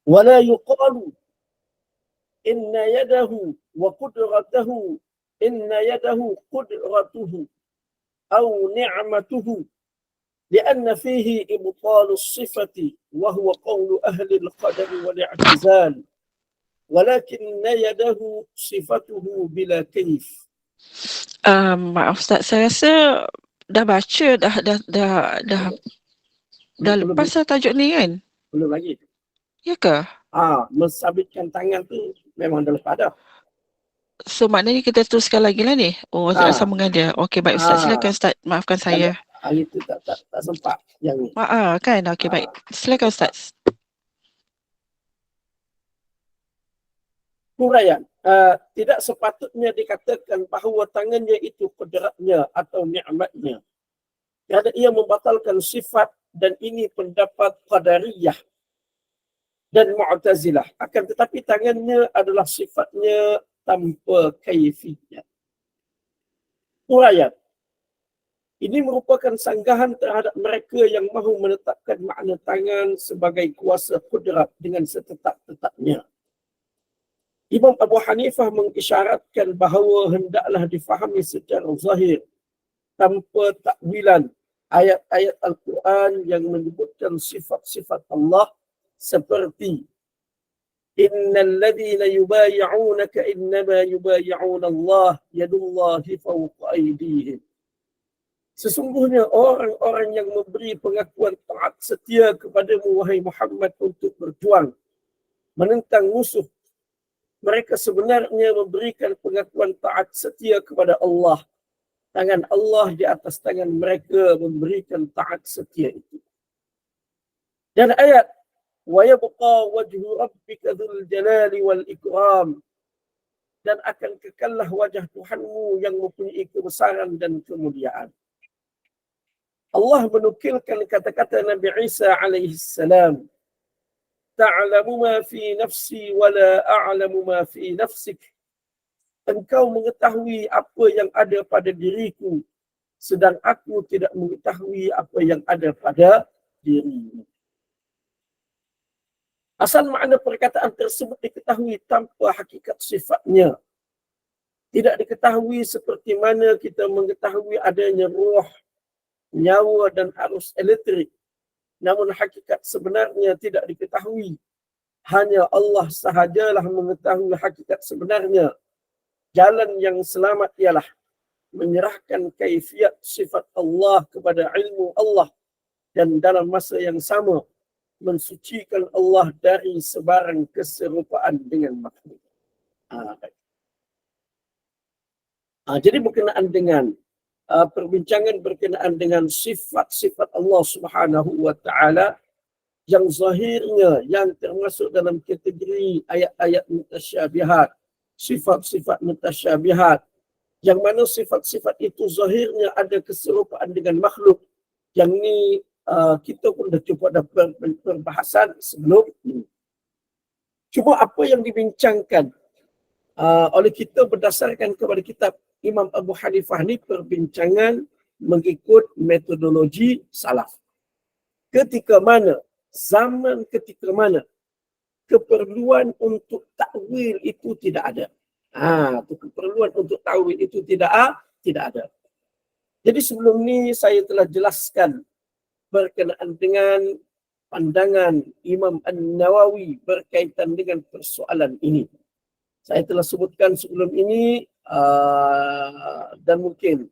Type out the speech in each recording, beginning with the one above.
ولا يقال إن يده وقدرته إن يده قدرته أو نعمته، لأن فيه إبطال الصفة وهو قول أهل القدر والاعتزال، ولكن يده صفته بلا كيف. Maaf Ustaz, saya rasa dah baca, dah Belum, lepas dah tajuk ni kan? belum lagi. Ya ke? Mensabitkan tangan tu memang dah lepas dah. So maknanya kita teruskan lagi lah ni. Oh, tak sambung dengan dia. Okey, baik Ustaz. Silakan Ustaz. Maafkan saya. Hari tu tak sempat yang ni. Kan? Okey, baik. Silakan Ustaz. Huraian, tidak sepatutnya dikatakan bahawa tangannya itu qudratnya atau ni'matnya. Kerana ia membatalkan sifat, dan ini pendapat Qadariyah dan Mu'tazilah. Akan tetapi tangannya adalah sifatnya tanpa kaifiyat. Huraian, ini merupakan sanggahan terhadap mereka yang mahu menetapkan makna tangan sebagai kuasa kudrat dengan setetap-tetapnya. Imam Abu Hanifah mengisyaratkan bahawa hendaklah difahami secara zahir tanpa takwilan ayat-ayat Al-Quran yang menyebutkan sifat-sifat Allah seperti Innal ladzina yubayyi'unaka innama yubayyi'una Allah yadullahi fawqa aydihim. Sesungguhnya orang-orang yang memberi pengakuan taat setia kepadamu wahai Muhammad untuk berjuang menentang musuh, mereka sebenarnya memberikan pengakuan taat setia kepada Allah. Tangan Allah di atas tangan mereka memberikan taat setia itu. Dan ayat wa yabqa wajhu rabbika dzul jalali wal ikram, dan akan kekallah wajah Tuhanmu yang mempunyai kebesaran dan kemuliaan. Allah menukilkan kata-kata Nabi Isa alaihi salam, ta'lamu ma fi nafsi wa la a'lamu ma fi nafsik. Engkau mengetahui apa yang ada pada diriku, sedang aku tidak mengetahui apa yang ada pada dirimu. Asal makna perkataan tersebut diketahui tanpa hakikat sifatnya. Tidak diketahui seperti mana kita mengetahui adanya roh, nyawa dan arus elektrik. Namun hakikat sebenarnya tidak diketahui. Hanya Allah sahajalah mengetahui hakikat sebenarnya. Jalan yang selamat ialah menyerahkan kaifiat sifat Allah kepada ilmu Allah, dan dalam masa yang sama mensucikan Allah dari sebarang keserupaan dengan makhluk. Jadi berkenaan dengan perbincangan berkenaan dengan sifat-sifat Allah Subhanahu wa taala yang zahirnya yang termasuk dalam kategori ayat-ayat mutasyabihat, sifat-sifat mutasyabihat, yang mana sifat-sifat itu zahirnya ada keserupaan dengan makhluk. Yang ni kita pun dah cuba dah perbahasan sebelum ini. Cuma apa yang dibincangkan oleh kita berdasarkan kepada kitab Imam Abu Hanifah ni perbincangan mengikut metodologi salaf. Ketika mana keperluan untuk takwil itu tidak ada. Keperluan untuk takwil itu tidak ada. Jadi sebelum ni saya telah jelaskan berkenaan dengan pandangan Imam An-Nawawi berkaitan dengan persoalan ini. Saya telah sebutkan sebelum ini dan mungkin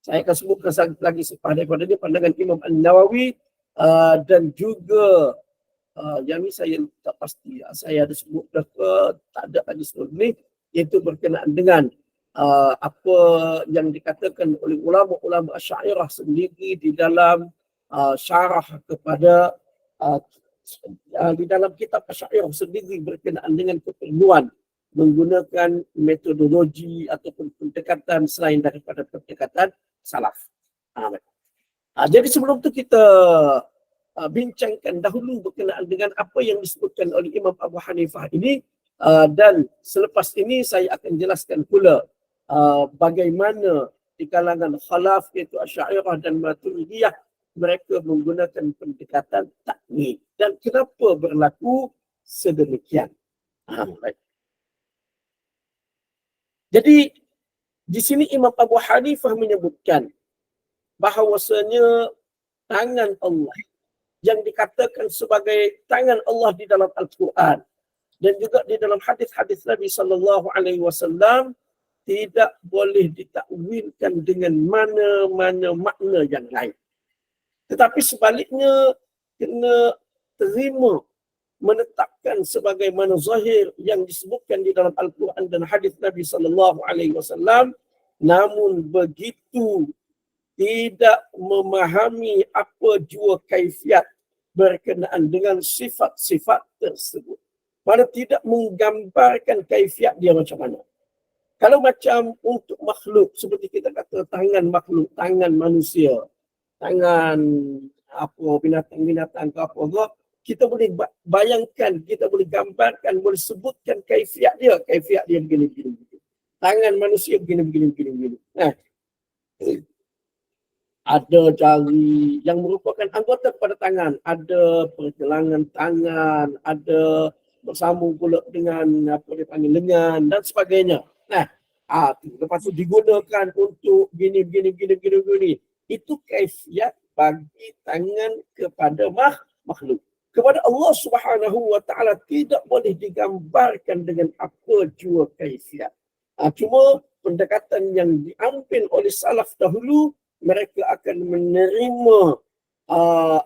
saya akan sebutkan lagi daripada ini pandangan Imam An-Nawawi dan juga yang ni saya tak pasti saya ada sebut ke tak ada lagi sebelum ni, iaitu berkenaan dengan apa yang dikatakan oleh ulama-ulama Asy'ariyah sendiri di dalam syarah kepada di dalam kitab Asy'ariyah sendiri berkenaan dengan keperluan menggunakan metodologi ataupun pendekatan selain daripada pendekatan salaf. Jadi sebelum tu kita bincangkan dahulu berkenaan dengan apa yang disebutkan oleh Imam Abu Hanifah ini, dan selepas ini saya akan jelaskan pula bagaimana di kalangan khalaf iaitu Asy'ariyah dan Maturidiyah mereka menggunakan pendekatan takwil. dan kenapa berlaku sedemikian. Baik. Jadi di sini Imam Abu Hanifah menyebutkan bahawasanya tangan Allah yang dikatakan sebagai tangan Allah di dalam Al-Quran dan juga di dalam hadis-hadis Nabi sallallahu alaihi wasallam tidak boleh ditakwilkan dengan mana-mana makna yang lain. Tetapi sebaliknya kena terima menetapkan sebagaimana zahir yang disebutkan di dalam Al-Quran dan hadis Nabi sallallahu alaihi wasallam, namun begitu tidak memahami apa jua kaifiat berkenaan dengan sifat-sifat tersebut. Mana tidak menggambarkan kaifiat dia macam mana. Kalau macam untuk makhluk, seperti kita kata tangan makhluk, tangan manusia, tangan apa binatang-binatang ke apa, kita boleh bayangkan, kita boleh gambarkan, boleh sebutkan kaifiat dia begini. Tangan manusia begini. Nah, ada jari yang merupakan anggota pada tangan, ada pergelangan tangan, ada bersambung pula dengan apa dia panggil lengan dan sebagainya. Nah, lepas tu digunakan untuk gini. Itu kaifiat bagi tangan kepada makhluk. Kepada Allah Subhanahu wa taala tidak boleh digambarkan dengan apa jua kaifiat. Cuma pendekatan yang diambil oleh salaf dahulu, mereka akan menerima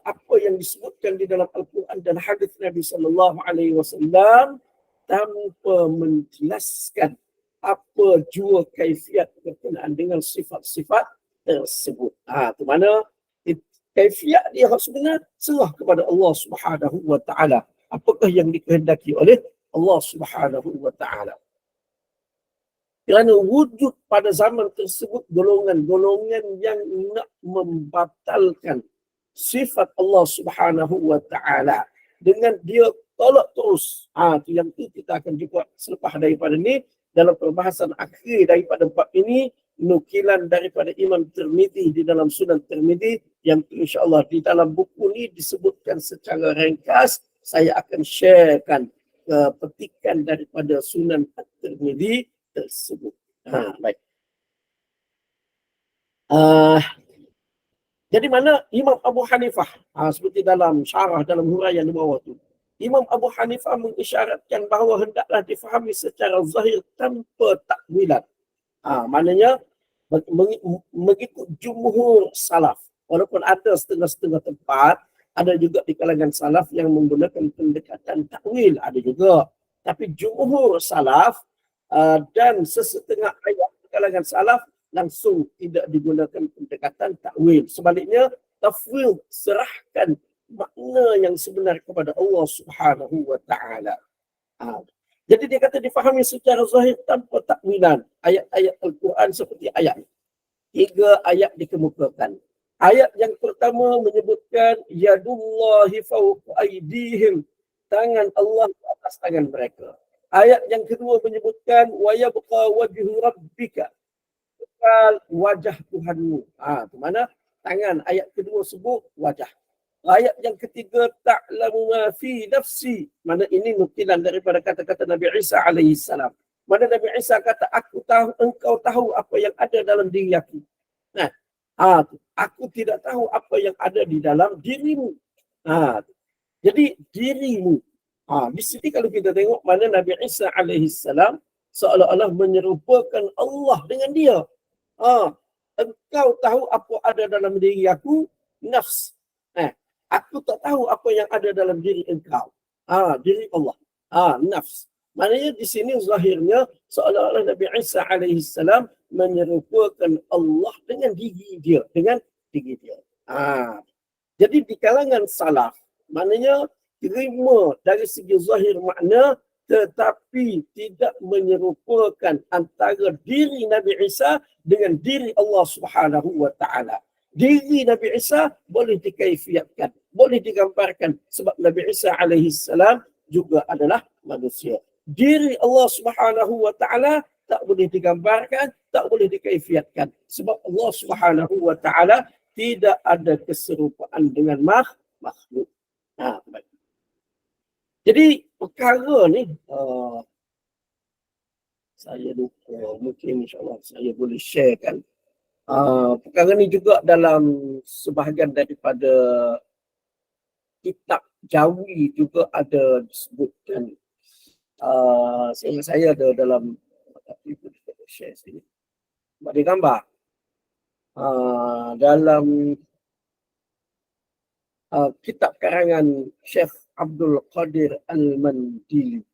apa yang disebutkan di dalam Al-Quran dan hadis Nabi sallallahu alaihi wasallam tanpa menjelaskan apa jua kaifiat berkenaan dengan sifat-sifat tersebut. Itu mana kaifiat dia sebenarnya serah kepada Allah Subhanahu wa taala. Apakah yang dikehendaki oleh Allah Subhanahu wa taala. Kerana wujud pada zaman tersebut golongan-golongan yang nak membatalkan sifat Allah Subhanahu wa taala dengan dia tolak terus. Yang itu kita akan jumpa selepas daripada ni dalam perbahasan akhir daripada bab ini, nukilan daripada Imam Tirmidzi di dalam Sunan Tirmidzi yang insya-Allah di dalam buku ni disebutkan secara ringkas. Saya akan sharekan petikan daripada Sunan Tirmidzi tersebut. Baik. Jadi mana Imam Abu Hanifah, seperti dalam syarah, dalam huraian di bawah tu, Imam Abu Hanifah mengisyaratkan bahawa hendaklah difahami secara zahir tanpa takwilan. Maknanya mengikut jumhur salaf. Walaupun ada setengah-setengah tempat, ada juga di kalangan salaf yang menggunakan pendekatan takwil, ada juga. Tapi jumhur salaf dan sesetengah ayat di kalangan salaf langsung tidak digunakan pendekatan takwil. Sebaliknya, tafwid, serahkan makna yang sebenar kepada Allah Subhanahu wa taala. Jadi dia kata difahami secara zahir tanpa takwilan. Ayat-ayat Al-Quran seperti ayat. 3 ayat dikemukakan. Ayat yang pertama menyebutkan yadullahi fawqa aydihim, tangan Allah di atas tangan mereka. Ayat yang kedua menyebutkan wa yabqa wajhu rabbika, wajah Tuhanmu. Itu mana tangan. Ayat kedua sebut wajah. Ayat yang ketiga ta'lamu ma fi nafsi, mana ini nukilan daripada kata-kata Nabi Isa alaihi salam. Mana Nabi Isa kata aku tahu, engkau tahu apa yang ada dalam diri aku. Nah, aku tidak tahu apa yang ada di dalam dirimu. Jadi dirimu. Di sini kalau kita tengok mana Nabi Isa alaihi salam seolah-olah menyerupakan Allah dengan dia. Engkau tahu apa ada dalam diri aku, nafs. Aku tak tahu apa yang ada dalam diri engkau. Diri Allah. Nafs. Maknanya di sini zahirnya seolah-olah Nabi Isa alaihi salam menyerupakan Allah dengan diri dia, Jadi di kalangan salaf, maknanya terima dari segi zahir makna tetapi tidak menyerupakan antara diri Nabi Isa dengan diri Allah Subhanahu wa taala. Diri Nabi Isa boleh dikaifiatkan, boleh digambarkan sebab Nabi Isa alaihi salam juga adalah manusia. Diri Allah Subhanahu wa taala tak boleh digambarkan, tak boleh dikaifiatkan sebab Allah Subhanahu wa taala tidak ada keserupaan dengan makhluk. Baik. Jadi perkara ni saya lupa, mungkin insyaAllah saya boleh sharekan. Perkara ni juga dalam sebahagian daripada kitab Jawi juga ada disebutkan. Saya ada dalam share sini. Ada gambar. Dalam kitab karangan Syekh Abdul Qadir Al-Mandili.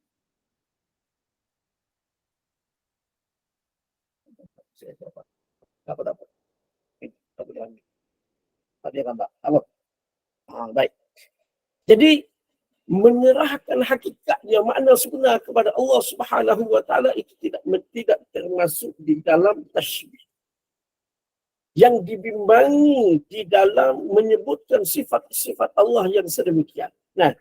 Tak apa. Ada gambar. Apa? Baik. Jadi menyerahkan hakikatnya, makna sebenar kepada Allah Subhanahu wa taala itu tidak termasuk di dalam tasybih. Yang dibimbangi di dalam menyebutkan sifat-sifat Allah yang sedemikian. Nah,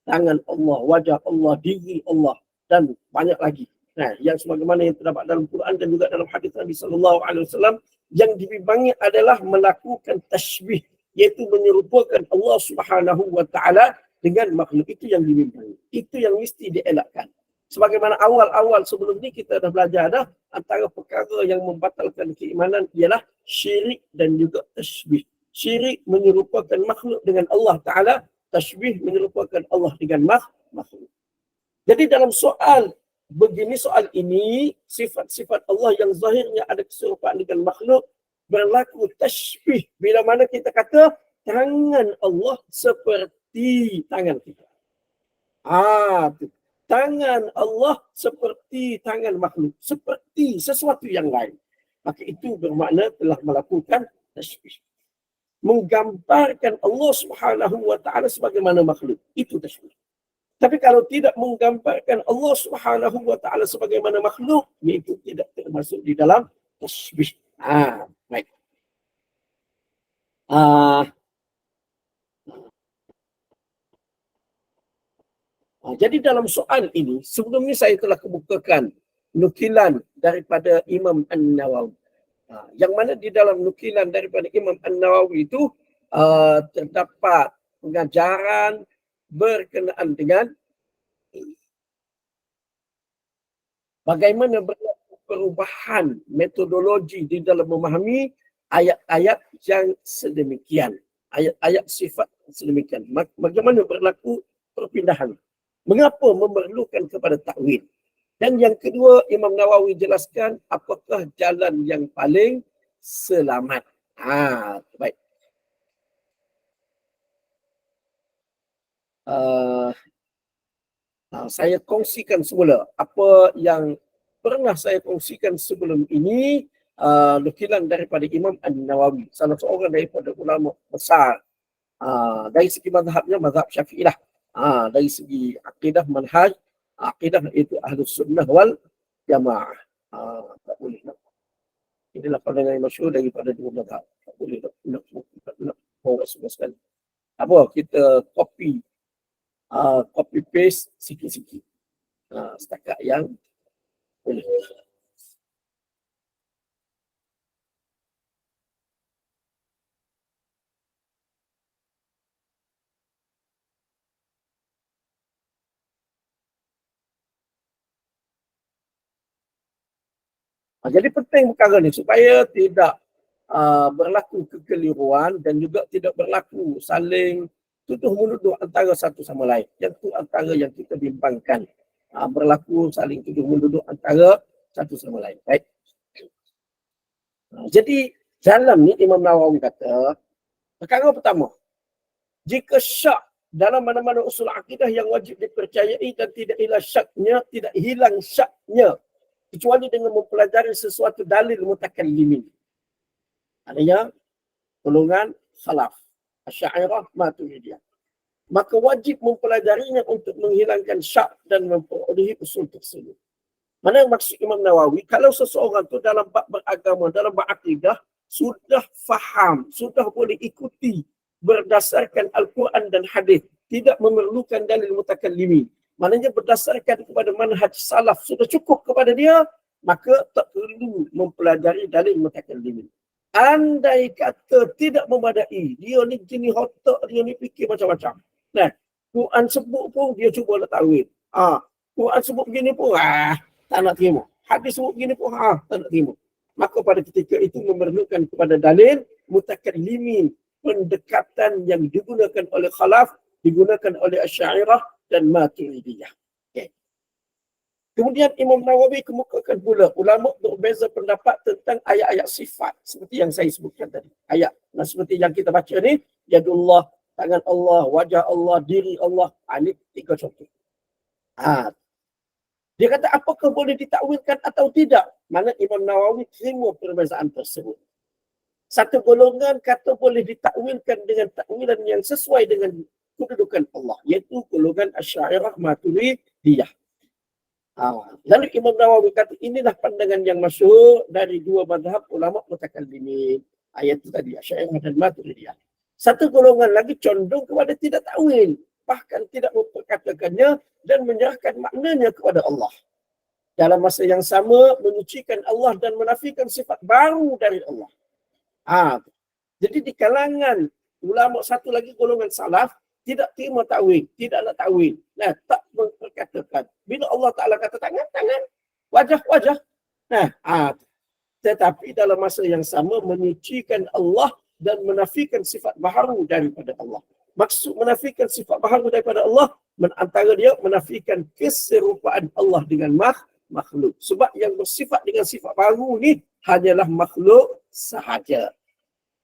tangan Allah, wajah Allah, diri Allah dan banyak lagi. Nah, yang sebagaimana yang terdapat dalam Quran dan juga dalam hadis Nabi sallallahu alaihi wasallam, yang dibimbangi adalah melakukan tasybih, iaitu menyerupakan Allah Subhanahu wa taala dengan makhluk. Itu yang dibimbangi. Itu yang mesti dielakkan. Sebagaimana awal-awal sebelum ni kita dah belajar dah, antara perkara yang membatalkan keimanan ialah syirik dan juga tasybih. Syirik menyerupakan makhluk dengan Allah Ta'ala, tasybih menyerupakan Allah dengan makhluk. Jadi dalam soal ini, sifat-sifat Allah yang zahirnya ada keserupaan dengan makhluk, berlaku tasybih bila mana kita kata tangan Allah seperti tangan kita. Tangan Allah seperti tangan makhluk, seperti sesuatu yang lain. Maka itu bermakna telah melakukan tasybih. Menggambarkan Allah Subhanahu wa taala sebagaimana makhluk, itu tasybih. Tapi kalau tidak menggambarkan Allah Subhanahu wa taala sebagaimana makhluk, itu tidak termasuk di dalam tasybih. Baik. Jadi dalam soal ini, sebelum ini saya telah kemukakan nukilan daripada Imam An-Nawawi. Yang mana di dalam nukilan daripada Imam An-Nawawi itu terdapat pengajaran berkenaan dengan bagaimana berlaku perubahan metodologi di dalam memahami ayat-ayat yang sedemikian. Ayat-ayat sifat sedemikian. Bagaimana berlaku perpindahan. Mengapa memerlukan kepada takwil? Dan yang kedua, Imam Nawawi jelaskan apakah jalan yang paling selamat. Baik. Saya kongsikan semula apa yang pernah saya kongsikan sebelum ini, nukilan daripada Imam An-Nawawi, salah seorang daripada ulama besar. Dari segi mazhabnya, mazhab Syafi'i lah. Dari segi akidah, manhaj, akidah itu Ahlus Sunnah wal Jamaah. Tak boleh nak. Inilah pandangan yang masyhur daripada dua mazhab. Tak boleh nak bawa semua sekali. Apa? Kita copy paste sikit-sikit. Setakat yang boleh. Jadi penting perkara ni supaya tidak berlaku kekeliruan dan juga tidak berlaku saling tuduh menuduh antara satu sama lain. Yang itu antara yang kita bimbangkan. Berlaku saling tuduh menuduh antara satu sama lain. Baik. Jadi dalam ni Imam Nawawi kata, perkara pertama, jika syak dalam mana-mana usul akidah yang wajib dipercayai dan tidak hilang syaknya kecuali dengan mempelajari sesuatu dalil mutakallimin. Adanya golongan salaf, Asy'ariyah, Maturidiyah. Maka wajib mempelajarinya untuk menghilangkan syak dan memperolehi usul tersebut. Mana yang maksud Imam Nawawi? Kalau seseorang tu dalam bab beragama, dalam bab akidah, sudah faham, sudah boleh ikuti berdasarkan Al-Quran dan hadis, tidak memerlukan dalil mutakallimin. Maknanya berdasarkan kepada manhaj salaf sudah cukup kepada dia, maka tak perlu mempelajari dalil mutakallimin. Andai kata tidak memadai, dia ni jenis otak, dia ni fikir macam-macam. Nah, Quran sebut pun dia cuba nak takwil. Quran sebut begini pun tak nak terima. Hadis sebut begini pun tak nak terima. Maka pada ketika itu memerlukan kepada dalil mutakallimin, pendekatan yang digunakan oleh khalaf, digunakan oleh Asy'ariyah dan Maturidiyah. Okay. Kemudian Imam Nawawi kemukakan pula ulama berbeza pendapat tentang ayat-ayat sifat seperti yang saya sebutkan tadi. Ayat seperti yang kita baca ni, yadullah, tangan Allah, wajah Allah, diri Allah. Ini 3 contoh. Dia kata apakah boleh ditakwilkan atau tidak? Mana Imam Nawawi terima perbezaan tersebut. Satu golongan kata boleh ditakwilkan dengan takwilan yang sesuai dengan kedudukan Allah, iaitu golongan Asy'ariyah Maturidiyah. Lalu Imam Nawawi kata inilah pandangan yang masyhur dari 2 mazhab ulama mutakallimin. Ayat itu tadi, Asy'ariyah dan Maturidiyah. Satu golongan lagi condong kepada tidak takwil, bahkan tidak memperkatakannya dan menyerahkan maknanya kepada Allah. Dalam masa yang sama menyucikan Allah dan menafikan sifat baru dari Allah. Jadi di kalangan ulama satu lagi golongan salaf tidak terima takwil, tidak nak takwil. Tak memperkatakan. Bila Allah Ta'ala kata tangan, tangan. Wajah, wajah. Tetapi dalam masa yang sama menyucikan Allah dan menafikan sifat baharu daripada Allah. Maksud menafikan sifat baharu daripada Allah, antara dia menafikan keserupaan Allah dengan makhluk. Sebab yang bersifat dengan sifat baru ni hanyalah makhluk sahaja.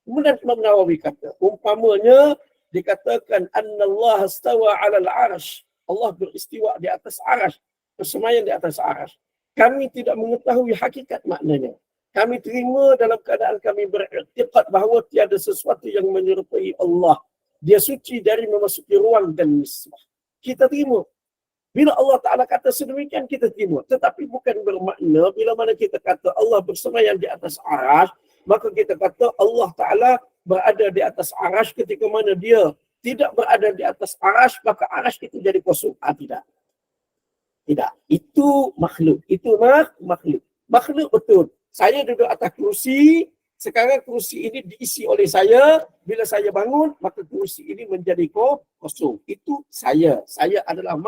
Kemudian Imam Nawawi kata, umpamanya dikatakan annallaha istawa 'alal 'arsy. Allah beristiwa di atas arsy, bersemayam di atas arsy. Kami tidak mengetahui hakikat maknanya. Kami terima dalam keadaan kami beriktikad bahawa tiada sesuatu yang menyerupai Allah. Dia suci dari memasuki ruang dan misbah. Kita terima. Bila Allah Ta'ala kata sedemikian, kita terima. Tetapi bukan bermakna bila mana kita kata Allah bersemayam di atas arsy, maka kita kata Allah Ta'ala berada di atas arsy ketika mana dia tidak berada di atas arsy, maka arsy itu jadi kosong. Tidak. Tidak. Itu makhluk. Itu makhluk. Makhluk betul. Saya duduk atas kerusi, sekarang kerusi ini diisi oleh saya. Bila saya bangun, maka kerusi ini menjadi kosong. Itu saya. Saya adalah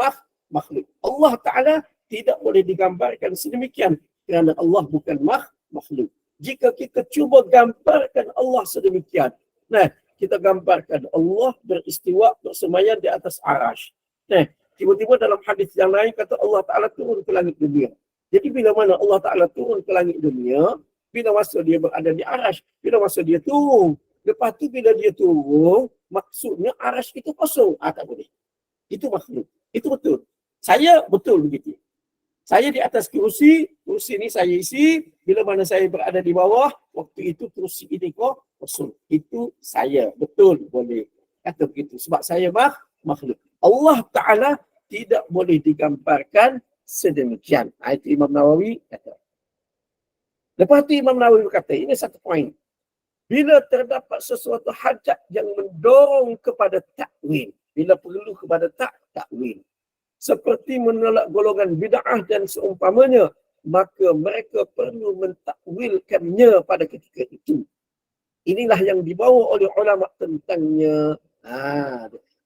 makhluk. Allah Ta'ala tidak boleh digambarkan sedemikian kerana Allah bukan makhluk. Jika kita cuba gambarkan Allah sedemikian, kita gambarkan Allah beristiwa bersemayam di atas arsy. Tiba-tiba dalam hadis yang lain kata Allah Ta'ala turun ke langit dunia. Jadi bila mana Allah Ta'ala turun ke langit dunia, bila masa dia berada di arsy, bila masa dia turun. Lepas tu bila dia turun, maksudnya arsy itu kosong. Tak boleh. Itu makhluk. Itu betul. Saya betul begitu. Saya di atas kerusi ini saya isi, bila mana saya berada di bawah, waktu itu kerusi ini kosong. Itu saya, betul boleh kata begitu. Sebab saya makhluk. Allah Ta'ala tidak boleh digambarkan sedemikian. Itu Imam Nawawi kata. Lepas itu Imam Nawawi berkata, ini satu poin. Bila terdapat sesuatu hajat yang mendorong kepada takwil, bila perlu kepada takwil, seperti menolak golongan bid'ah dan seumpamanya, maka mereka perlu mentakwilkannya pada ketika itu. Inilah yang dibawa oleh ulama tentangnya.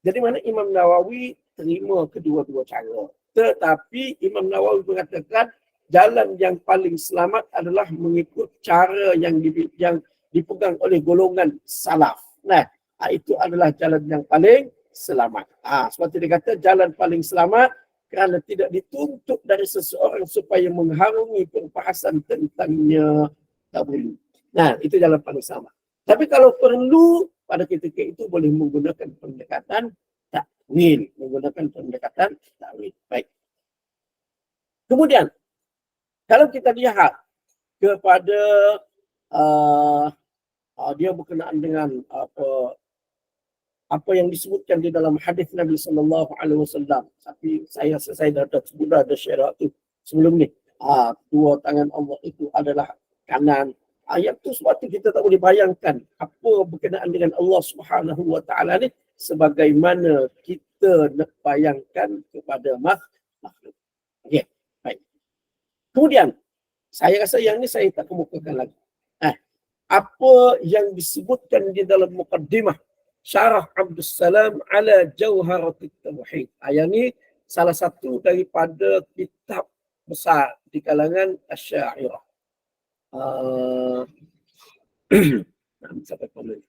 Jadi mana Imam Nawawi terima kedua-dua cara. Tetapi Imam Nawawi mengatakan jalan yang paling selamat adalah mengikut cara yang dipegang oleh golongan salaf. Itu adalah jalan yang paling selamat. Seperti dia kata, jalan paling selamat kerana tidak dituntut dari seseorang supaya mengharungi perbahasan tentangnya. Tak boleh. Itu jalan paling selamat. Tapi kalau perlu, pada ketika itu boleh menggunakan pendekatan takwil. Baik. Kemudian, kalau kita lihat kepada dia berkenaan dengan apa yang disebutkan di dalam hadis Nabi SAW. Tapi saya dah sebut ada syarat tu sebelum ni. Dua tangan Allah itu adalah kanan. Ayat tu sebab tu kita tak boleh bayangkan apa berkenaan dengan Allah Subhanahu Wa Taala ni sebagaimana kita nak bayangkan kepada makhluk. Okey, baik. Kemudian saya rasa yang ni saya tak kemukakan lagi. Apa yang disebutkan di dalam mukaddimah Syarah Abdus Salam ala Jauharatit Tauhid. Yang ni salah satu daripada kitab besar di kalangan Asy'ariyah. Sampai komen.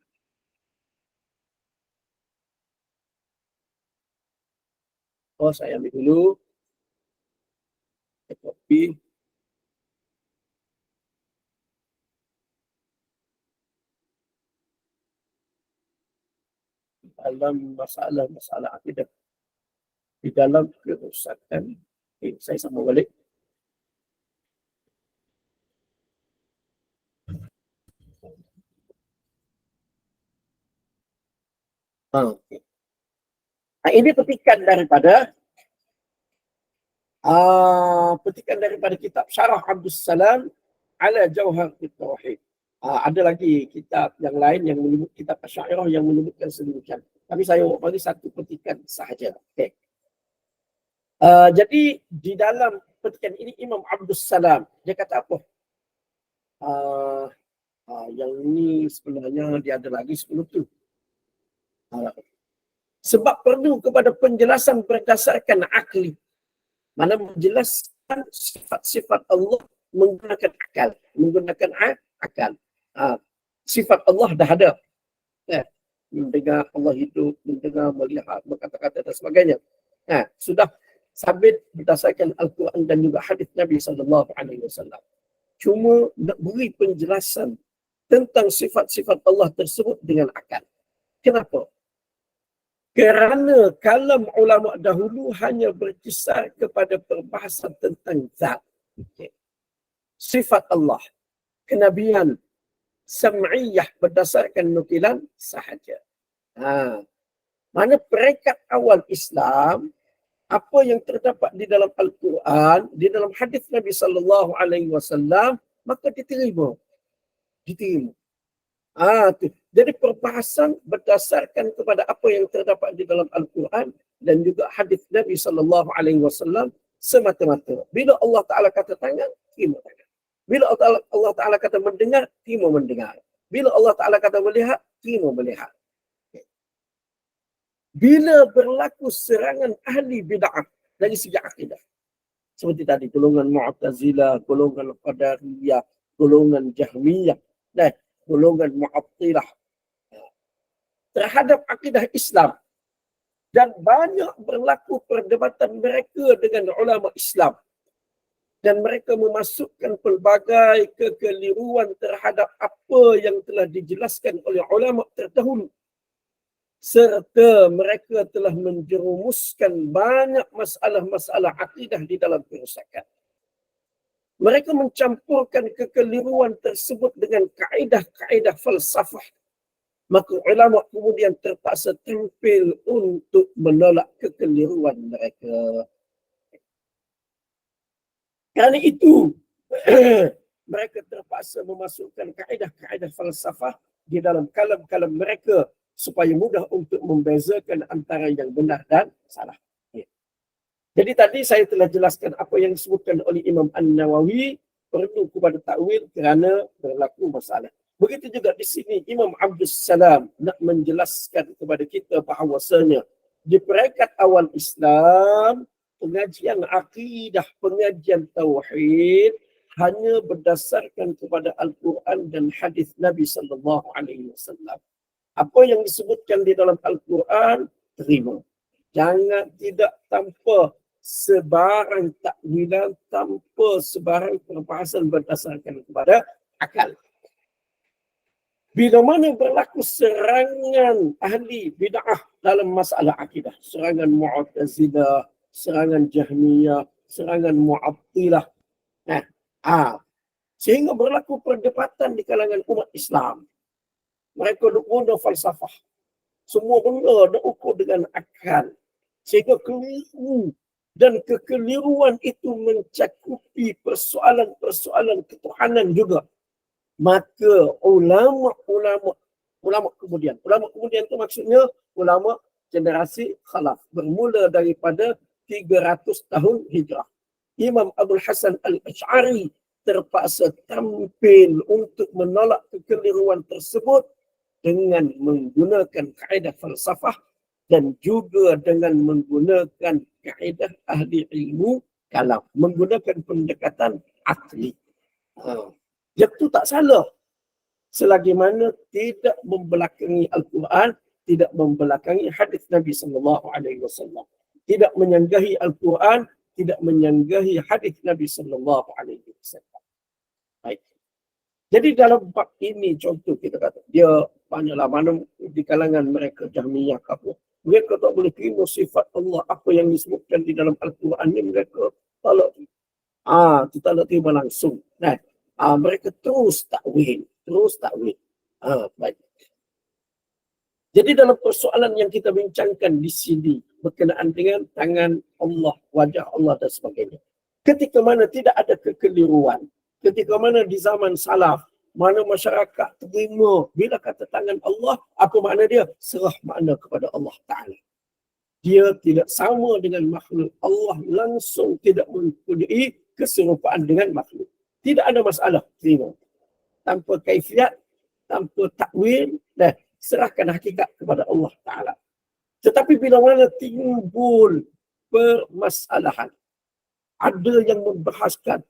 Oh, saya ambil dulu. Saya copy. Dalam masalah akidah. Di dalam kerusakan. Saya sambung balik. Okay. Ini petikan daripada kitab Syarah Abdus Salam ala Jauharatit Tauhid. Ada lagi kitab yang lain yang menyebut kitab Asy'ariyah yang menyebutkan sedemikian. Tapi saya bagi satu petikan sahaja. Okay. Jadi di dalam petikan ini Imam Abdus Salam dia kata apa? Yang ini sebenarnya dia ada lagi sebelum tu. Sebab perlu kepada penjelasan berdasarkan akli. Mana menjelaskan sifat-sifat Allah menggunakan akal. Sifat Allah dah ada. Mendengar Allah hidup, mendengar, melihat, berkata-kata dan sebagainya. Sudah sabit berdasarkan Al-Quran dan juga hadis Nabi SAW. Cuma nak beri penjelasan tentang sifat-sifat Allah tersebut dengan akal. Kenapa? Kerana kalam ulama dahulu hanya berkisar kepada perbahasan tentang zat. Sifat Allah, kenabian, sam'iyah berdasarkan nukilan sahaja. Mana peringkat awal Islam, apa yang terdapat di dalam Al-Quran, di dalam hadis Nabi SAW, maka diterima. Jadi perbahasan berdasarkan kepada apa yang terdapat di dalam Al-Quran dan juga hadis Nabi SAW semata-mata. Bila Allah Ta'ala kata tangan, terima tangan. Bila Allah Ta'ala kata mendengar, terima mendengar. Bila Allah Ta'ala kata melihat, terima melihat. Bila berlaku serangan ahli bid'ah dari segi akidah, seperti tadi golongan Mu'tazilah, golongan Qadariyah, golongan Jahmiyah, dan golongan Mu'attilah terhadap akidah Islam, dan banyak berlaku perdebatan mereka dengan ulama Islam, dan mereka memasukkan pelbagai kekeliruan terhadap apa yang telah dijelaskan oleh ulama terdahulu, serta mereka telah menjerumuskan banyak masalah-masalah akidah di dalam kerusakan. Mereka mencampurkan kekeliruan tersebut dengan kaedah-kaedah falsafah. Maka ulama kemudian terpaksa tampil untuk menolak kekeliruan mereka. Kerana itu, mereka terpaksa memasukkan kaedah-kaedah falsafah di dalam kalam-kalam mereka supaya mudah untuk membezakan antara yang benar dan salah. Jadi tadi saya telah jelaskan apa yang disebutkan oleh Imam An-Nawawi perlu kepada takwil kerana berlaku masalah. Begitu juga di sini Imam Abdus Salam nak menjelaskan kepada kita bahawasanya di peringkat awal Islam, pengajian akidah, pengajian tauhid hanya berdasarkan kepada Al-Quran dan hadis Nabi SAW. Apa yang disebutkan di dalam Al-Quran, terima. Jangan tidak tanpa sebarang takwilan, tanpa sebarang perbahasan berdasarkan kepada akal. Bila mana berlaku serangan ahli bid'ah dalam masalah akidah, serangan Mu'tazilah, serangan Jahmiyah, serangan Mu'attilah, sehingga berlaku perdebatan di kalangan umat Islam. Mereka guna falsafah. Semua benda diukur dengan akal. Sehingga keliru dan kekeliruan itu mencakupi persoalan-persoalan ketuhanan juga. Maka ulama kemudian itu maksudnya ulama generasi khalaf bermula daripada 300 tahun hijrah. Imam Abdul Hasan Al-Asy'ari terpaksa tampil untuk menolak kekeliruan tersebut dengan menggunakan kaedah falsafah dan juga dengan menggunakan kaedah ahli ilmu kalam, menggunakan pendekatan akli. Yang tu tak salah selagi mana tidak membelakangi Al-Quran, tidak membelakangi hadis Nabi SAW, tidak menyanggahi Al-Quran, tidak menyanggahi hadis Nabi SAW. Baik. Jadi dalam bab ini contoh kita kata dia banyaklah mana di kalangan mereka Jahmiyah apa. Mereka tak boleh terima sifat Allah apa yang disebutkan di dalam Al-Quran ni, mereka tolak. Kita tak terima langsung. Nah, mereka terus takwil. Baik. Jadi dalam persoalan yang kita bincangkan di sini berkenaan dengan tangan Allah, wajah Allah dan sebagainya. Ketika mana tidak ada kekeliruan, ketika mana di zaman salaf, mana masyarakat terima bila kata tangan Allah, apa makna dia? Serah makna kepada Allah Ta'ala. Dia tidak sama dengan makhluk. Allah langsung tidak mempunyai keserupaan dengan makhluk. Tidak ada masalah, terima. Tanpa kaifiat, tanpa takwil, dan serahkan hakikat kepada Allah Ta'ala. Tetapi bila mana timbul permasalahan, ada yang membahaskan,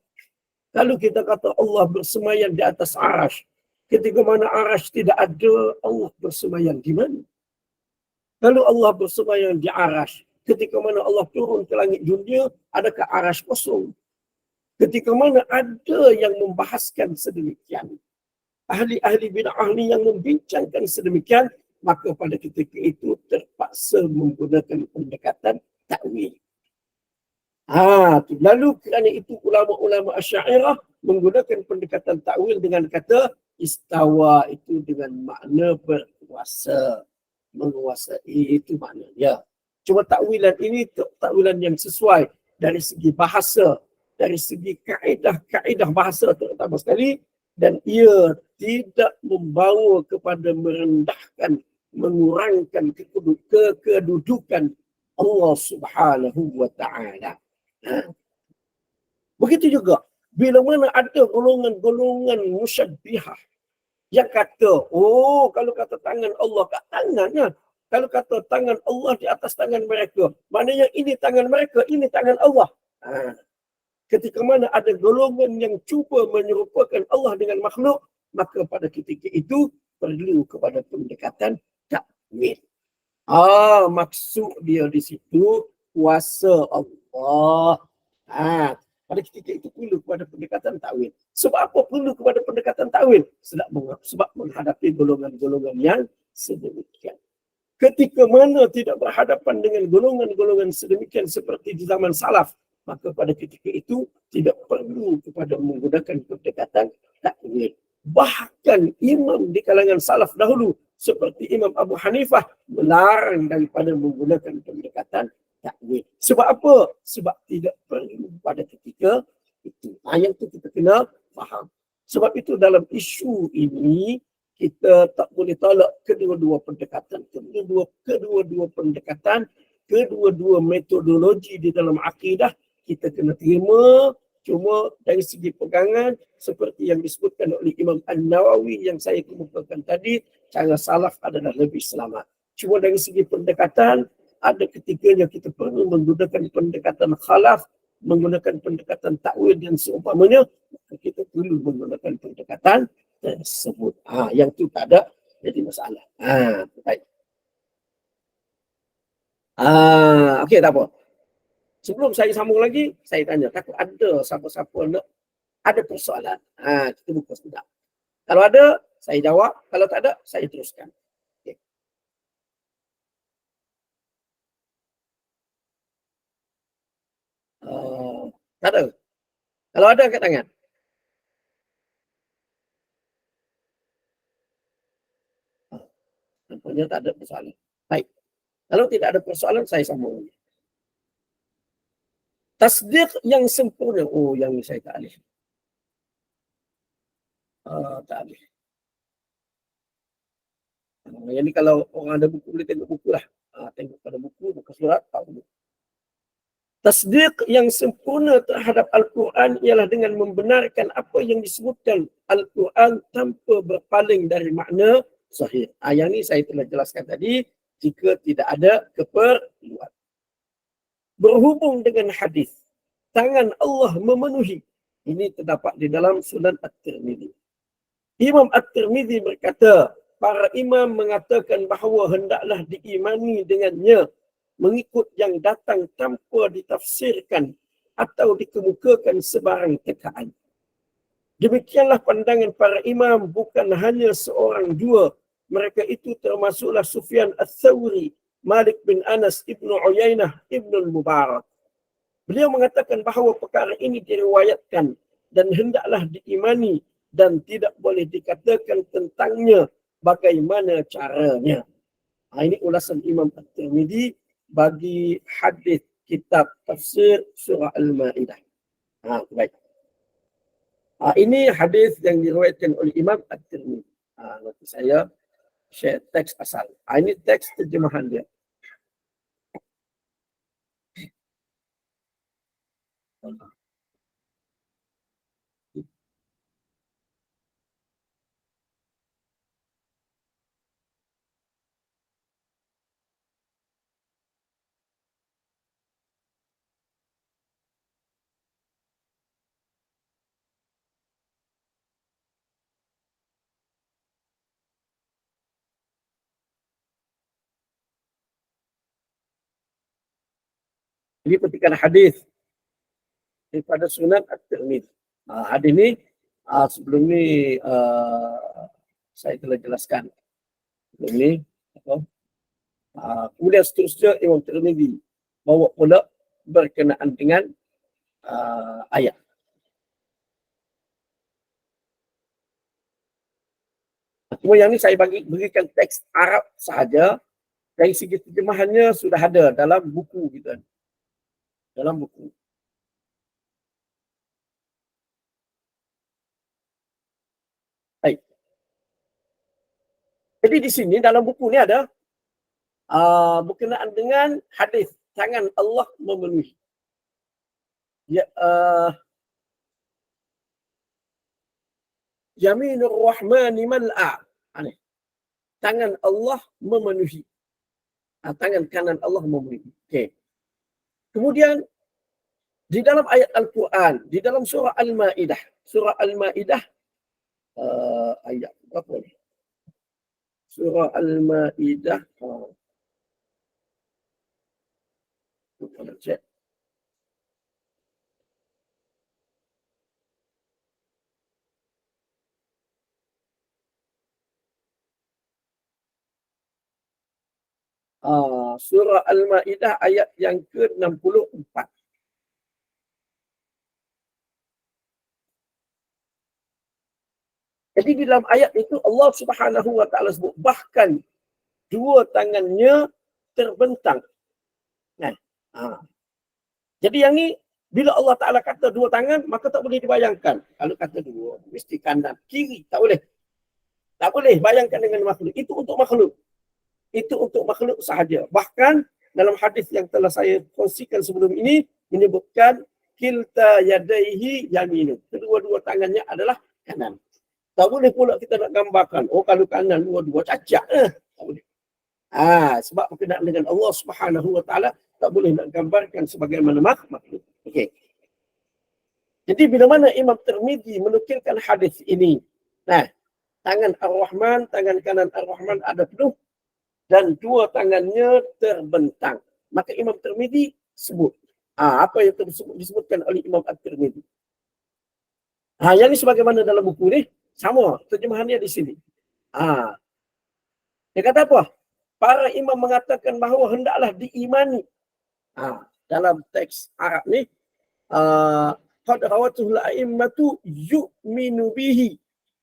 kalau kita kata Allah bersemayam di atas arash, ketika mana arash tidak ada, Allah bersemayam di mana? Kalau Allah bersemayam di arash, ketika mana Allah turun ke langit dunia, adakah arash kosong? Ketika mana ada yang membahaskan sedemikian, ahli-ahli bid'ah ni yang membincangkan sedemikian, maka pada ketika itu terpaksa menggunakan pendekatan takwil. Lalu kerana itu ulama-ulama Asy'ariyah menggunakan pendekatan takwil dengan kata istawa itu dengan makna berkuasa, menguasai, itu maknanya. Cuma takwilan ini takwilan yang sesuai dari segi bahasa, dari segi kaedah bahasa terutama sekali, dan ia tidak membawa kepada merendahkan, mengurangkan kedudukan Allah Subhanahu wa Ta'ala. Begitu juga bila mana ada golongan-golongan musyabbihah yang kata, kalau kata tangan Allah kat tangannya, kalau kata tangan Allah di atas tangan mereka, maknanya ini tangan mereka, ini tangan Allah. Ketika mana ada golongan yang cuba menyerupakan Allah dengan makhluk, maka pada ketika itu perlu kepada pendekatan takwil. Maksud dia di situ kuasa Allah. Pada ketika itu perlu kepada pendekatan takwil. Sebab apa perlu kepada pendekatan takwil? Sebab menghadapi golongan-golongan yang sedemikian. Ketika mana tidak berhadapan dengan golongan-golongan sedemikian seperti di zaman salaf, maka pada ketika itu tidak perlu kepada menggunakan pendekatan takwil. Bahkan imam di kalangan salaf dahulu seperti Imam Abu Hanifah melarang daripada menggunakan pendekatan takwil. Sebab apa? Sebab tidak perlu pada ketika itu. Yang itu kita kena faham. Sebab itu dalam isu ini kita tak boleh tolak kedua-dua pendekatan, kedua-dua metodologi di dalam akidah kita kena terima. Cuma dari segi pegangan seperti yang disebutkan oleh Imam An-Nawawi yang saya kemukakan tadi, cara salaf adalah lebih selamat. Cuma dari segi pendekatan, ada ketikanya kita perlu menggunakan pendekatan khalaf, menggunakan pendekatan takwil dan seumpamanya, maka kita perlu menggunakan pendekatan tersebut. Yang itu tak ada jadi masalah. Baik. Okey, tak apa. Sebelum saya sambung lagi, saya tanya, takut ada siapa-siapa nak ada persoalan. Kita buka sekejap. Kalau ada, saya jawab. Kalau tak ada, saya teruskan. Okay. Tak ada. Kalau ada, angkat tangan. Nampaknya tak ada persoalan. Baik. Kalau tidak ada persoalan, saya sambung. Tasdiq yang sempurna. Yang ni saya tak alih. Tak alih. Yang ni kalau orang ada buku, boleh tengok buku lah. Tengok pada buku, buka surat, tahu. Tasdiq yang sempurna terhadap Al-Quran ialah dengan membenarkan apa yang disebutkan Al-Quran tanpa berpaling dari makna sahih. Yang ni saya telah jelaskan tadi, jika tidak ada keperluan. Berhubung dengan hadis, tangan Allah memenuhi. Ini terdapat di dalam Sunan At-Tirmidzi. Imam At-Tirmidzi berkata, para imam mengatakan bahawa hendaklah diimani dengannya mengikut yang datang tanpa ditafsirkan atau dikemukakan sebarang tekaan. Demikianlah pandangan para imam, bukan hanya seorang dua. Mereka itu termasuklah Sufyan Ats-Tsauri, Malik bin Anas, Ibnu Uyainah, Ibnu Mubarak. Beliau mengatakan bahawa perkara ini diriwayatkan dan hendaklah diimani dan tidak boleh dikatakan tentangnya bagaimana caranya. Ini ulasan Imam At-Tirmidzi bagi hadis kitab tafsir surah Al-Ma'idah. Baik. Ini hadis yang diriwayatkan oleh Imam At-Tirmidzi. Nanti saya share teks asal. Ini teks terjemahan dia. Ini petikan hadis daripada Sunan At-Tirmidzi. Hadis ini sebelum ni saya telah jelaskan. Sebelum ni kemudian seterusnya Imam Tirmidzi bawa pula berkenaan dengan ayat. Cuma yang ni saya berikan teks Arab sahaja. Dari segi terjemahannya sudah ada dalam buku kita. Dalam buku. Baik. Jadi di sini dalam buku ni ada berkenaan dengan hadis tangan Allah memenuhi. Ya, Yaminur Rahmani mal'a. Tangan Allah memenuhi. Tangan kanan Allah memenuhi. Okey. Kemudian di dalam ayat Al-Quran, di dalam surah Al-Ma'idah, ayat berapa ni? Surah Al-Ma'idah. Cek. Surah Al-Ma'idah ayat yang ke-64. Jadi di dalam ayat itu Allah Subhanahu wa taala sebut bahkan dua tangannya terbentang. Jadi yang ni bila Allah Taala kata dua tangan maka tak boleh dibayangkan. Kalau kata dua mesti kanan kiri, tak boleh. Tak boleh bayangkan dengan makhluk. Itu untuk makhluk. Itu untuk makhluk sahaja. Bahkan dalam hadis yang telah saya kongsikan sebelum ini menyebutkan kilta yadaihi yaminu. Kedua-dua tangannya adalah kanan. Tak boleh pula kita nak gambarkan, kalau kanan dua-dua cacat. Tak boleh. Sebab berkenaan dengan Allah Subhanahu wa taala tak boleh nak gambarkan sebagaimana makhluk. Okey. Jadi bila mana Imam Tirmidzi menukilkan hadis ini. Tangan Ar-Rahman, tangan kanan Ar-Rahman ada penuh dan dua tangannya terbentang. Maka Imam Tirmidzi sebut apa yang disebutkan oleh Imam At-Tirmidzi. Yang ini sebagaimana dalam buku ni sama terjemahannya di sini. Dia kata apa? Para imam mengatakan bahawa hendaklah diimani. Dalam teks Arab ni qad rawatul a'immatu yu'minu bihi.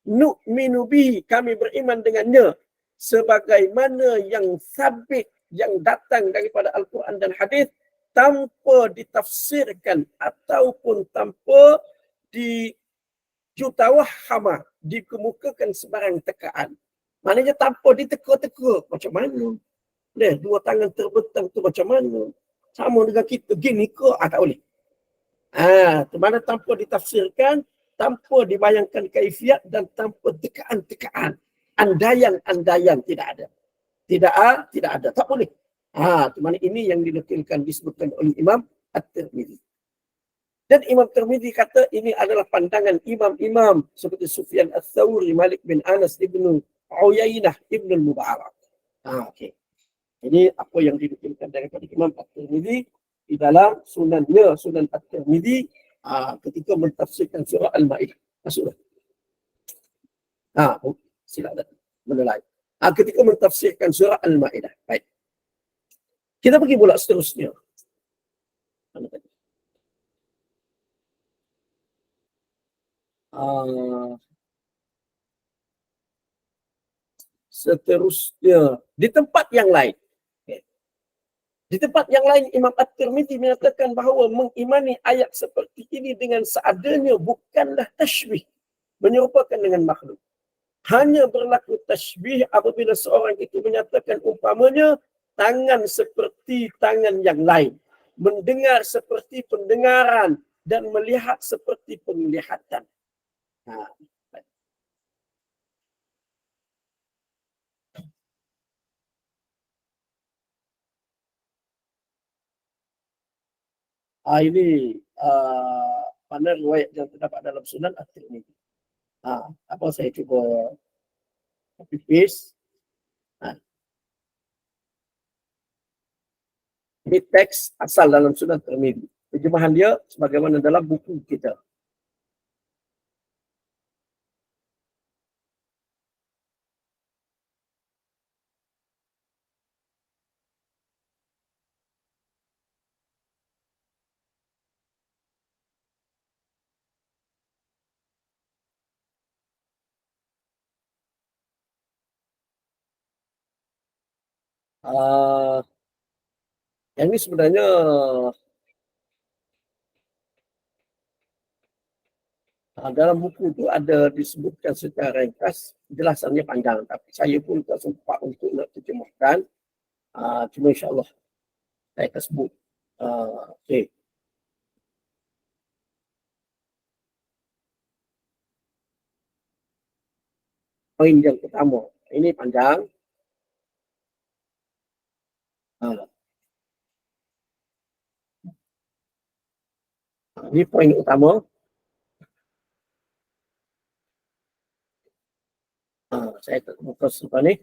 Nu'minu bihi, kami beriman dengannya sebagaimana yang sabit yang datang daripada Al-Quran dan hadis tanpa ditafsirkan ataupun tanpa dijutawahama, dikemukakan sebarang tekaan. Maknanya tanpa diteka-teka. Macam mana? Dua tangan terbentang tu macam mana? Sama dengan kita gini ke? Tak boleh. Mana tanpa ditafsirkan, tanpa dibayangkan kaifiat dan tanpa tekaan-tekaan. andaian tidak ada. Tidak ada. Tak boleh. Cuma ini yang disebutkan oleh Imam At-Tirmidzi. Dan Imam Tirmidzi kata ini adalah pandangan imam-imam seperti Sufyan Ats-Tsauri, Malik bin Anas, Ibnu Uyainah, Ibnu Mubarak. Okey. Ini apa yang dinukilkan daripada Imam At-Tirmidzi di dalam sunannya, Sunan At-Tirmidzi, ketika mentafsirkan surah Al-Maidah. Masuklah. Silakan menilai. Ketika mentafsirkan surah Al-Maidah. Baik. Kita pergi pula seterusnya. Seterusnya di tempat yang lain. Di tempat yang lain Imam At-Tirmidzi menyatakan bahawa mengimani ayat seperti ini dengan seadanya bukanlah tashbih, menyerupakan dengan makhluk. Hanya berlaku tashbih apabila seorang itu menyatakan umpamanya tangan seperti tangan yang lain, mendengar seperti pendengaran, dan melihat seperti penglihatan. Ini mana riwayat yang terdapat dalam Sunan At-Tirmidzi. Apa saya cuba copy paste. Ini teks asal dalam Sunan At-Tirmidzi. Terjemahan dia sebagaimana dalam buku kita. Yang ini sebenarnya dalam buku itu ada disebutkan secara ringkas, jelasannya panjang, tapi saya pun tak sempat untuk nak terjemahkan. Cuma insyaAllah saya akan sebut. Okey. Poin yang pertama, ini panjang. Ini poin utama. Saya buka sebentar ni.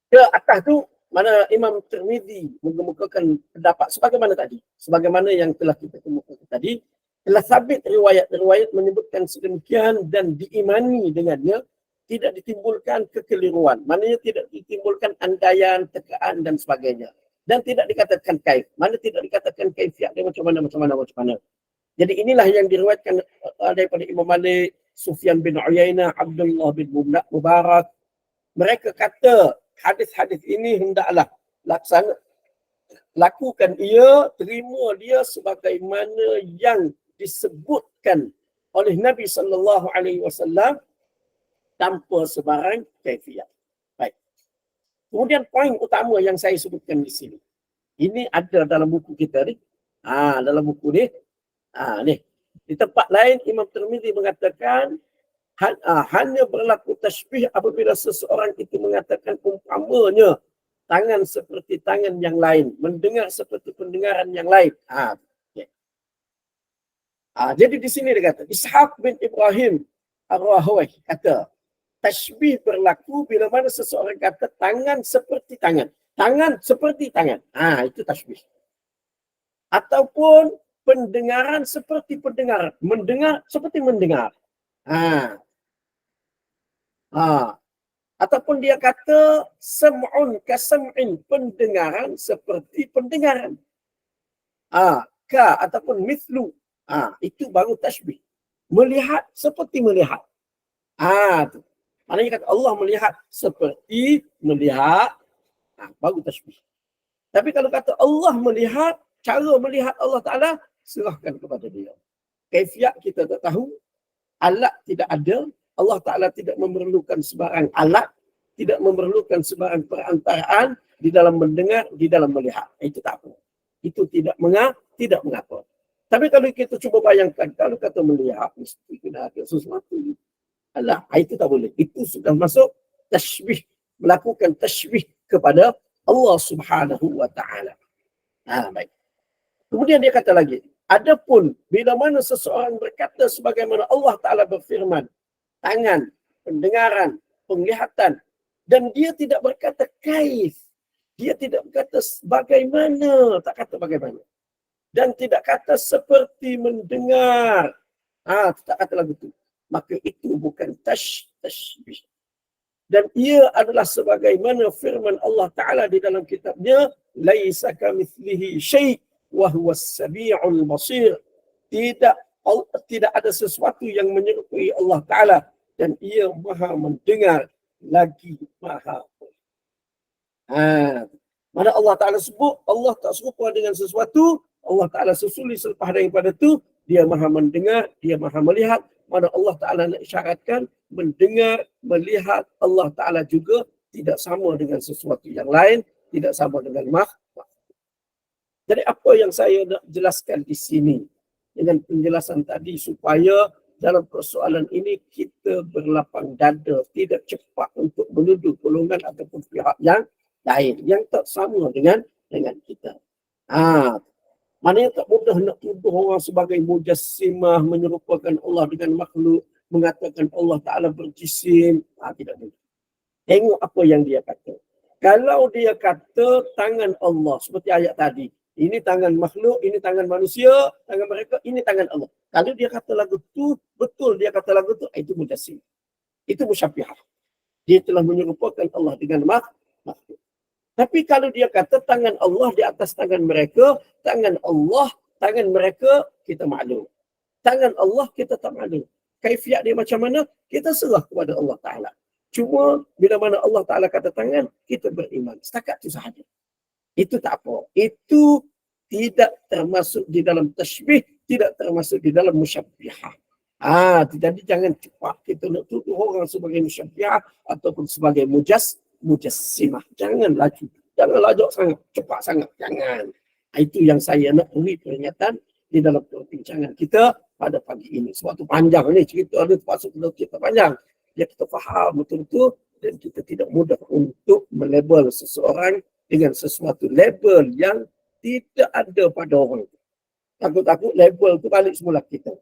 Ke atas tu mana Imam Tirmidzi mengemukakan pendapat sebagaimana tadi, sebagaimana yang telah kita kemukakan tadi, telah sabit riwayat-riwayat menyebutkan sedemikian dan diimani dengannya, tidak ditimbulkan kekeliruan, maknanya tidak ditimbulkan andaian, tekaan dan sebagainya, dan tidak dikatakan kaif, mana tidak dikatakan kaifiat dia macam mana. Jadi inilah yang diriwayatkan daripada Imam Malik, Sufyan bin Uyainah, Abdullah bin Mubarak. Mereka kata hadis-hadis ini hendaklah lakukan ia, terima dia sebagaimana yang disebutkan oleh Nabi sallallahu alaihi wasallam tanpa sebarang kaifiat. Baik. Kemudian poin utama yang saya sebutkan di sini. Ini ada dalam buku kita ni. Dalam buku ni. Ni. Di tempat lain Imam Tirmidzi mengatakan hanya berlaku tashbih apabila seseorang itu mengatakan umpamanya tangan seperti tangan yang lain, mendengar seperti pendengaran yang lain. Jadi di sini dia kata, Ishaq bin Ibrahim Ar-Rahawai kata, tashbih berlaku bila mana seseorang kata tangan seperti tangan. Tangan seperti tangan. Itu tashbih. Ataupun pendengaran seperti pendengaran. Mendengar seperti mendengar. Ataupun dia kata sam'un kasam'in, pendengaran seperti pendengaran. Ataupun mithlu. Itu baru tashbih. Melihat seperti melihat. Tu. Maknanya kata Allah melihat seperti melihat. Baru tashbih. Tapi kalau kata Allah melihat, cara melihat Allah Ta'ala, serahkan kepada dia. Kaifiat kita tak tahu, alat tidak ada, Allah Ta'ala tidak memerlukan sebarang alat, tidak memerlukan sebarang perantaraan di dalam mendengar, di dalam melihat. Itu tak apa. Itu tidak mengapa. Tapi kalau kita cuba bayangkan, kalau kata melihat, mesti kena ada sesuatu. Alah, itu tak boleh. Itu sudah masuk tashbih, melakukan tashbih kepada Allah Subhanahu wa Ta'ala. Baik. Kemudian dia kata lagi, adapun bila mana seseorang berkata sebagaimana Allah Ta'ala berfirman, tangan, pendengaran, penglihatan, dan dia tidak berkata kaif, dia tidak berkata bagaimana, tak kata bagaimana. Dan tidak kata seperti mendengar. Tak kata lagu itu. Maka itu bukan tashbih. Dan ia adalah sebagaimana firman Allah Ta'ala di dalam kitabnya, laisa kamitslihi syai' wa huwas sami'ul basir. Tidak ada sesuatu yang menyerupai Allah Ta'ala dan ia maha mendengar lagi maha. Mana Allah Ta'ala sebut, Allah tak serupa dengan sesuatu, Allah Ta'ala susuli selepas daripada itu, dia maha mendengar, dia maha melihat. Mana Allah Ta'ala nak isyaratkan, mendengar, melihat Allah Ta'ala juga tidak sama dengan sesuatu yang lain, tidak sama dengan makhluk. Jadi apa yang saya nak jelaskan di sini dengan penjelasan tadi supaya dalam persoalan ini kita berlapang dada, tidak cepat untuk menuduh golongan ataupun pihak yang lain yang tak sama dengan kita. Maknanya tak mudah nak tuduh orang sebagai mujassimah, menyerupakan Allah dengan makhluk, mengatakan Allah Ta'ala berjisim. Tidak boleh. Tengok apa yang dia kata. Kalau dia kata tangan Allah, seperti ayat tadi, ini tangan makhluk, ini tangan manusia, tangan mereka, ini tangan Allah. Kalau dia kata lagu tu, betul dia kata lagu tu, itu mujassim. Itu musyabbihah. Dia telah menyerupakan Allah dengan makhluk. Tapi kalau dia kata tangan Allah di atas tangan mereka, tangan Allah, tangan mereka, kita maklum. Tangan Allah, kita tak maklum. Kaifiat dia macam mana, kita serah kepada Allah Ta'ala. Cuma bila mana Allah Ta'ala kata tangan, kita beriman. Setakat itu sahaja. Itu tak apa. Itu tidak termasuk di dalam tashbih, tidak termasuk di dalam musyabbihah. Jadi jangan cepat kita nak tuduh orang sebagai musyabbihah ataupun sebagai mujassimah. Jangan laju sangat, cepat sangat. Jangan. Itu yang saya nak beri peringatan di dalam perbincangan kita pada pagi ini. Sebab tu panjang ni cerita ada terpaksa kita panjang. Ya kita faham betul-betul dan kita tidak mudah untuk melabel seseorang dengan sesuatu label yang tidak ada pada orang itu. Takut-takut label tu balik semula kita.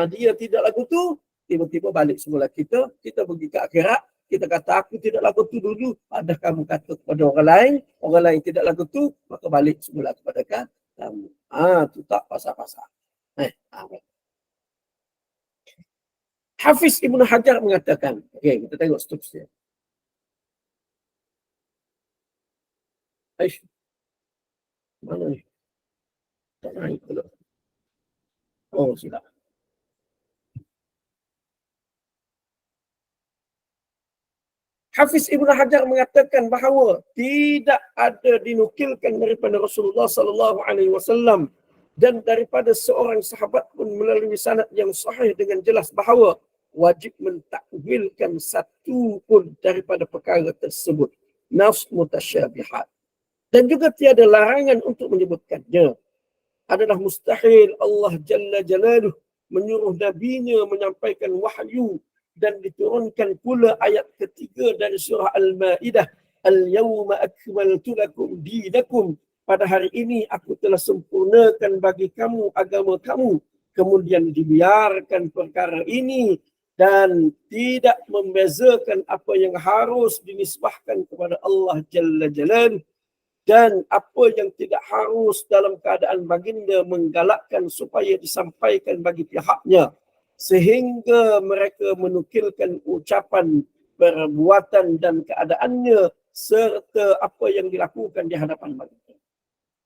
Dia tidak lagu tu, tiba-tiba balik semula kita pergi ke akhirat, kita kata aku tidak lagu tu dulu, ada kamu kata kepada orang lain tidak lagu tu, maka balik semula kepada kamu. Tu tak pasal-pasal. Hafiz Ibn Hajar mengatakan, kita tengok seterusnya. Mana ni? Tak naik pula. Silap. Hafiz Ibn Hajar mengatakan bahawa tidak ada dinukilkan daripada Rasulullah SAW dan daripada seorang sahabat pun melalui sanad yang sahih dengan jelas bahawa wajib mentakwilkan satu pun daripada perkara tersebut. Nafs mutasyabihat. Dan juga tiada larangan untuk menyebutkannya. Adalah mustahil Allah Jalla Jalaluh menyuruh nabinya menyampaikan wahyu dan diturunkan pula ayat ketiga dari surah Al-Ma'idah, Al-yawma akmaltu lakum dinakum, pada hari ini aku telah sempurnakan bagi kamu agama kamu. Kemudian dibiarkan perkara ini dan tidak membezakan apa yang harus dinisbahkan kepada Allah Jalla Jalaluh dan apa yang tidak harus dalam keadaan baginda menggalakkan supaya disampaikan bagi pihaknya. Sehingga mereka menukilkan ucapan, perbuatan dan keadaannya serta apa yang dilakukan di hadapan baginda.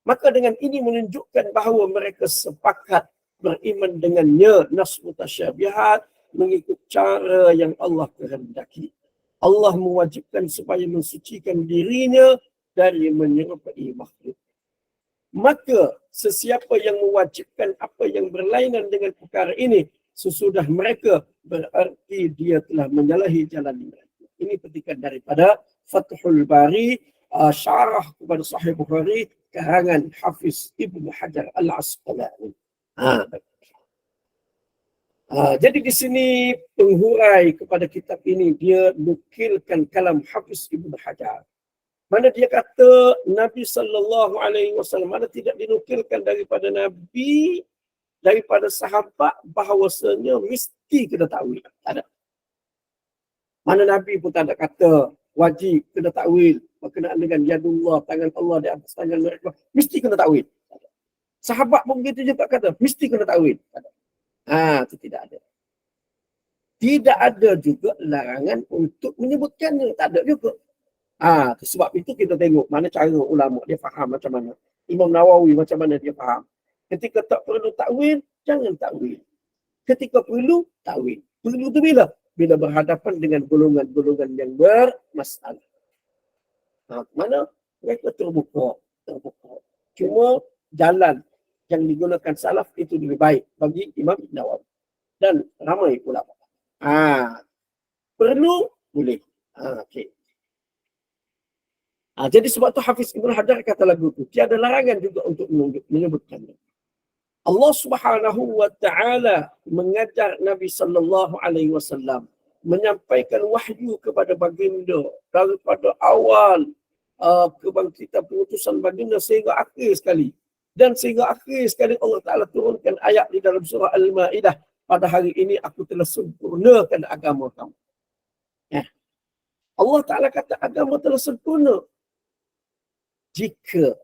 Maka dengan ini menunjukkan bahawa mereka sepakat beriman dengannya, nas mutasyabihat, mengikut cara yang Allah kehendaki. Allah mewajibkan supaya mensucikan dirinya dari menyerupai makhluk. Maka sesiapa yang mewajibkan apa yang berlainan dengan perkara ini sesudah mereka, berarti dia telah menyalahi jalan mereka. Ini petikan daripada Fathul Bari, syarah kepada Sahih Bukhari, karangan Hafiz Ibnu Hajar Al-Asqalani. Jadi di sini penghurai kepada kitab ini, dia nukilkan kalam Hafiz Ibnu Hajar. Mana dia kata Nabi SAW, mana tidak dinukilkan daripada Nabi, daripada sahabat bahawasanya mesti kena takwil. Tak ada. Mana Nabi pun tak ada kata wajib kena takwil berkenaan dengan yadullah, tangan Allah di atas tangan mereka, mesti kena takwil. Sahabat pun begitu juga kata mesti kena takwil. Tak ada. Itu tidak ada. Tidak ada juga larangan untuk menyebutkannya. Tak ada juga. Sebab itu kita tengok mana cara ulama dia faham macam mana. Imam Nawawi macam mana dia faham. Ketika tak perlu takwil, jangan takwil. Ketika perlu, takwil. Perlu tu bila? Bila berhadapan dengan golongan-golongan yang bermasalah. Mana mereka terbuka. Cuma jalan yang digunakan salaf itu lebih baik bagi Imam Nawawi dan ramai ulama. Perlu, boleh. Okey. Jadi sebab tu Hafiz Ibnu Hajar kata lagu tu, tiada larangan juga untuk menyebutkannya. Allah Subhanahu wa taala mengajar Nabi sallallahu alaihi wasallam menyampaikan wahyu kepada baginda daripada awal kebangkitan pengutusan baginda sehingga akhir sekali. Dan sehingga akhir sekali Allah Taala turunkan ayat di dalam surah Al-Maidah, pada hari ini aku telah sempurnakan agama kamu. Allah Taala kata agama telah sempurna. Jika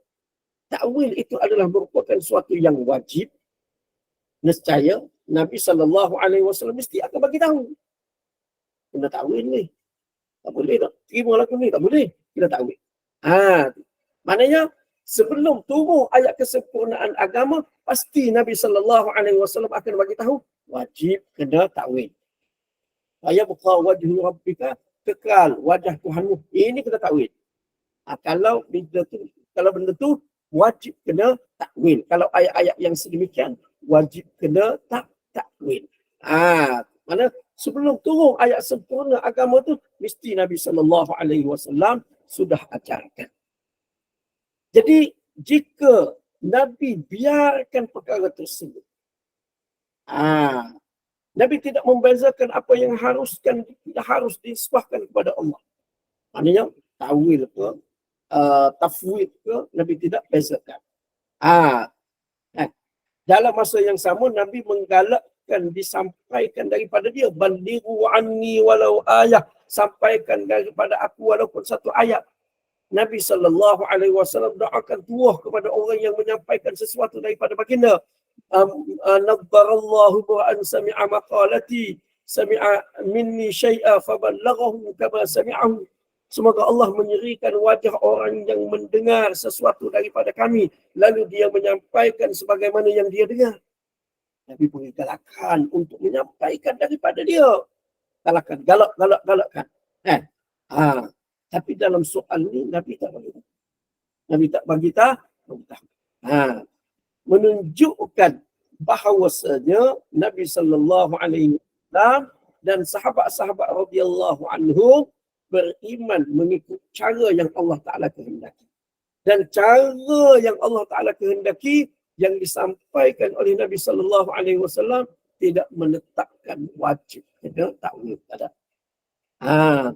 takwil itu adalah merupakan suatu yang wajib, nescaya Nabi SAW mesti akan bagi tahu. Kena takwil ni. Tak boleh tak? Terima lagu ni. Tak boleh. Kita takwil. Maknanya sebelum turun ayat kesempurnaan agama, pasti Nabi SAW akan bagi tahu wajib kena takwil. Ayabqa wajhu rabbika, kekal wajah Tuhanmu. Ini kena takwil. Kalau benda tu wajib kena takwil. Kalau ayat-ayat yang sedemikian wajib kena takwil. Mana sebelum turun ayat sempurna agama tu mesti Nabi SAW sudah ajarkan. Jadi jika Nabi biarkan perkara tersebut, Nabi tidak membezakan apa yang harus disebahkan kepada Allah. Maknanya takwil ke, tafwid ke, Nabi tidak bezakan. Dalam masa yang sama Nabi menggalakkan disampaikan daripada dia, balighu anni walau ayah, sampaikan daripada aku walaupun satu ayat. Nabi SAW doakan tuah kepada orang yang menyampaikan sesuatu daripada baginda. Nadbarallahu ba'an sami'a maqalati, sami'a minni syai'a faballaghahu kama sami'ahu. Semoga Allah menyerikan wajah orang yang mendengar sesuatu daripada kami, lalu dia menyampaikan sebagaimana yang dia dengar. Nabi beri galakan untuk menyampaikan daripada dia. Galakkan. Tapi dalam soal ni Nabi tak bagi tahu. Nabi tak bagi tahu. Menunjukkan bahawasanya Nabi SAW dan sahabat-sahabat radhiyallahu anhum beriman mengikut cara yang Allah Ta'ala kehendaki. Dan cara yang Allah Ta'ala kehendaki yang disampaikan oleh Nabi SAW tidak menetapkan wajib kena takwil. Ada.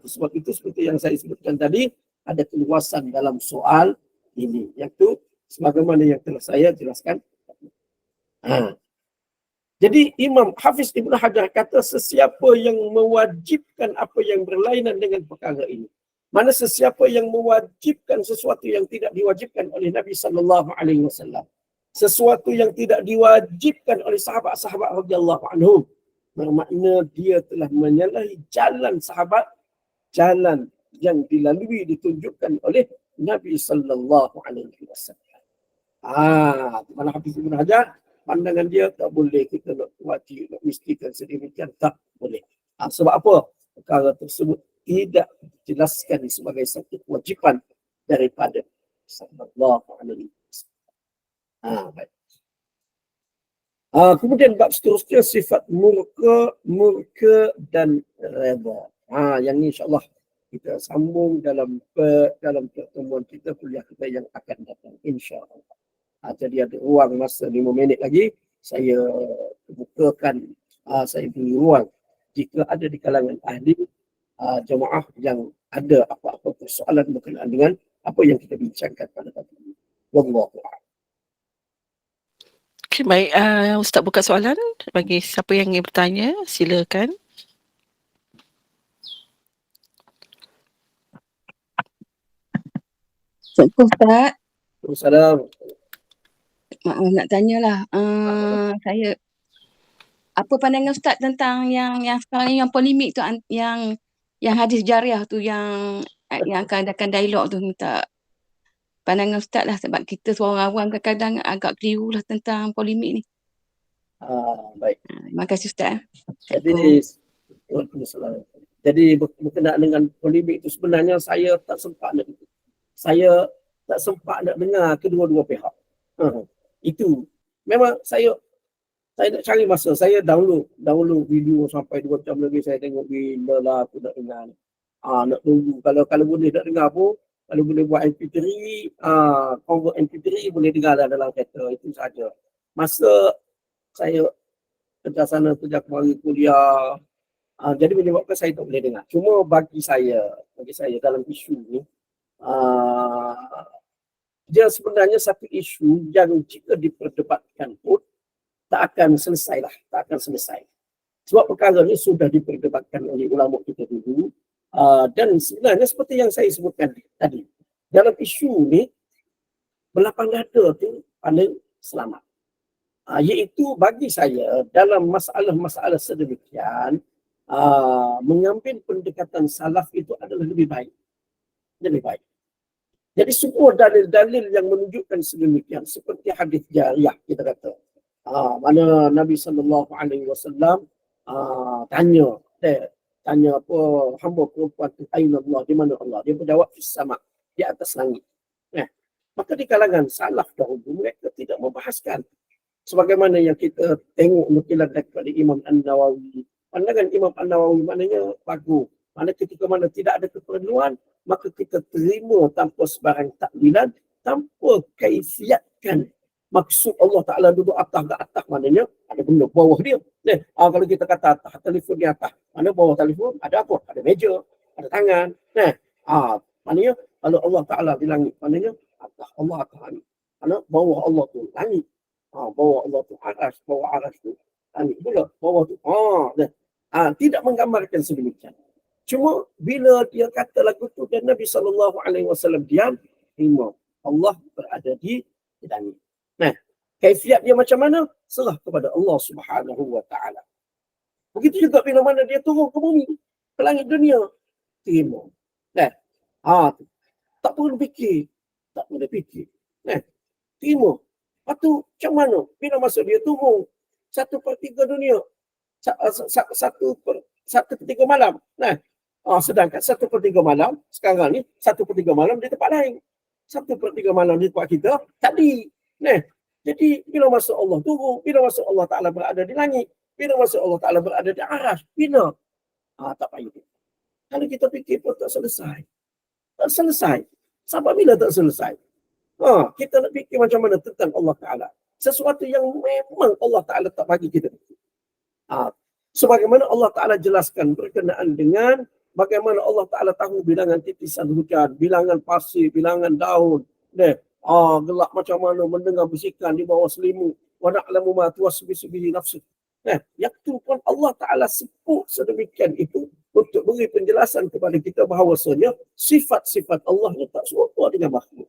Sebab itu seperti yang saya sebutkan tadi, ada keluasan dalam soal ini. Iaitu sebagaimana yang telah saya jelaskan. Jadi Imam Hafiz Ibnu Hajar kata sesiapa yang mewajibkan apa yang berlainan dengan perkara ini. Mana sesiapa yang mewajibkan sesuatu yang tidak diwajibkan oleh Nabi SAW. Sesuatu yang tidak diwajibkan oleh sahabat-sahabat radhiyallahu anhum. Bermakna dia telah menyalahi jalan sahabat, jalan yang dilalui ditunjukkan oleh Nabi SAW. Mana Hafiz Ibnu Hajar, pandangan dia tak boleh kita nak wajib, nak mestikan sedemikian, tak boleh. Sebab apa? Perkara tersebut tidak dijelaskan sebagai satu kewajipan daripada sallallahu alaihi wasallam. Baik. Kemudian bab seterusnya sifat murka dan redha. Yang ni insya-Allah kita sambung dalam pertemuan kita, kuliah kita yang akan datang insya-Allah. Jadi ada ruang masa 5 minit lagi, saya bukakan, saya beri ruang jika ada di kalangan ahli jemaah yang ada apa-apa persoalan berkenaan dengan apa yang kita bincangkan pada pagi ini. Wallahu a'lam. Okay, baik. Ustaz buka soalan bagi siapa yang ingin bertanya, silakan. Assalamualaikum Ustaz. Assalamualaikum. Maaf nak tanyalah. Saya, apa pandangan Ustaz tentang yang sekarang yang polemik tu, yang hadis jariah tu, yang akan adakan dialog tu, minta pandangan Ustaz lah, sebab kita seorang awam kadang-kadang agak keliru lah tentang polemik ni. Baik. Terima kasih Ustaz. Jadi berkenaan dengan polemik itu sebenarnya saya tak sempat nak dengar kedua-dua pihak. Itu memang saya nak cari masa, saya download video sampai 2 jam lagi, saya tengok bila lah aku nak dengar. Nak tunggu, kalau boleh nak dengar pun, kalau boleh buat MP3, convert MP3 boleh dengar dalam kereta, itu saja. Masa saya kerja sana, kerja kemari, kuliah, jadi menyebabkan saya tak boleh dengar. Cuma bagi saya dalam isu ni, dia sebenarnya satu isu yang jika diperdebatkan pun tak akan selesai. Sebab perkara ni sudah diperdebatkan oleh ulama kita dulu, dan sebenarnya seperti yang saya sebutkan tadi, dalam isu ni berlapang dada tu paling selamat. Iaitu bagi saya dalam masalah-masalah sedemikian, mengambil pendekatan salaf itu adalah lebih baik. Jadi semua dalil-dalil yang menunjukkan sedemikian, seperti hadis jariah kita kata, mana Nabi SAW tanya apa, hamba perempuan tu aina Allah, di mana Allah? Dia berjawab fis sama, di atas langit. Maka di kalangan salaf dahulu mereka tidak membahaskan, sebagaimana yang kita tengok nukilan daripada Imam An-Nawawi. Pandangan Imam An-Nawawi maknanya bagus. Mana ketika mana tidak ada keperluan, maka kita terima tanpa sebarang takwilan, tanpa kaifiatkan. Maksud Allah Ta'ala duduk atas ke atas, maknanya ada benda bawah dia. Kalau kita kata atas, telefon di atas, mana bawah telefon? Ada apa? Ada meja, ada tangan. Maknanya kalau Allah Ta'ala di langit, maknanya atas Allah atas langit. Mana bawah Allah tu langit. Bawah Allah tu aras, bawah aras tu langit pula. Bawah tu, tidak menggambarkan sedemikian. Cuma bila dia kata lagu tu dan Nabi SAW diam, terima Allah berada di langit. Kaifiat dia macam mana? Serah kepada Allah Subhanahu wa Ta'ala. Begitu juga bila mana dia turun ke bumi, ke langit dunia, terima. Tak perlu fikir. Terima. Lepas tu macam mana? Bila masa dia turun 1/3 dunia, 1/3 malam. Sedangkan 1/3 malam, sekarang ni 1/3 malam di tempat lain. 1/3 malam di tempat kita tadi. Jadi bila masa Allah turun, bila masa Allah Ta'ala berada di langit, bila masa Allah Ta'ala berada di aras, bila? Tak payah. Kalau kita fikir pun tak selesai. Sampai bila tak selesai? Kita nak fikir macam mana tentang Allah Ta'ala. Sesuatu yang memang Allah Ta'ala tak bagi kita. Sebagaimana Allah Ta'ala jelaskan berkenaan dengan bagaimana Allah Ta'ala tahu bilangan titisan hujan, bilangan pasir, bilangan daun. Gelap macam mana mendengar bisikan di bawah selimut. Wa na'lamu ma tuwaswisu bihi nafsu. Yang tu pun Allah Ta'ala sebut sedemikian itu untuk beri penjelasan kepada kita bahawasanya sifat-sifat Allah ni tak serupa dengan makhluk.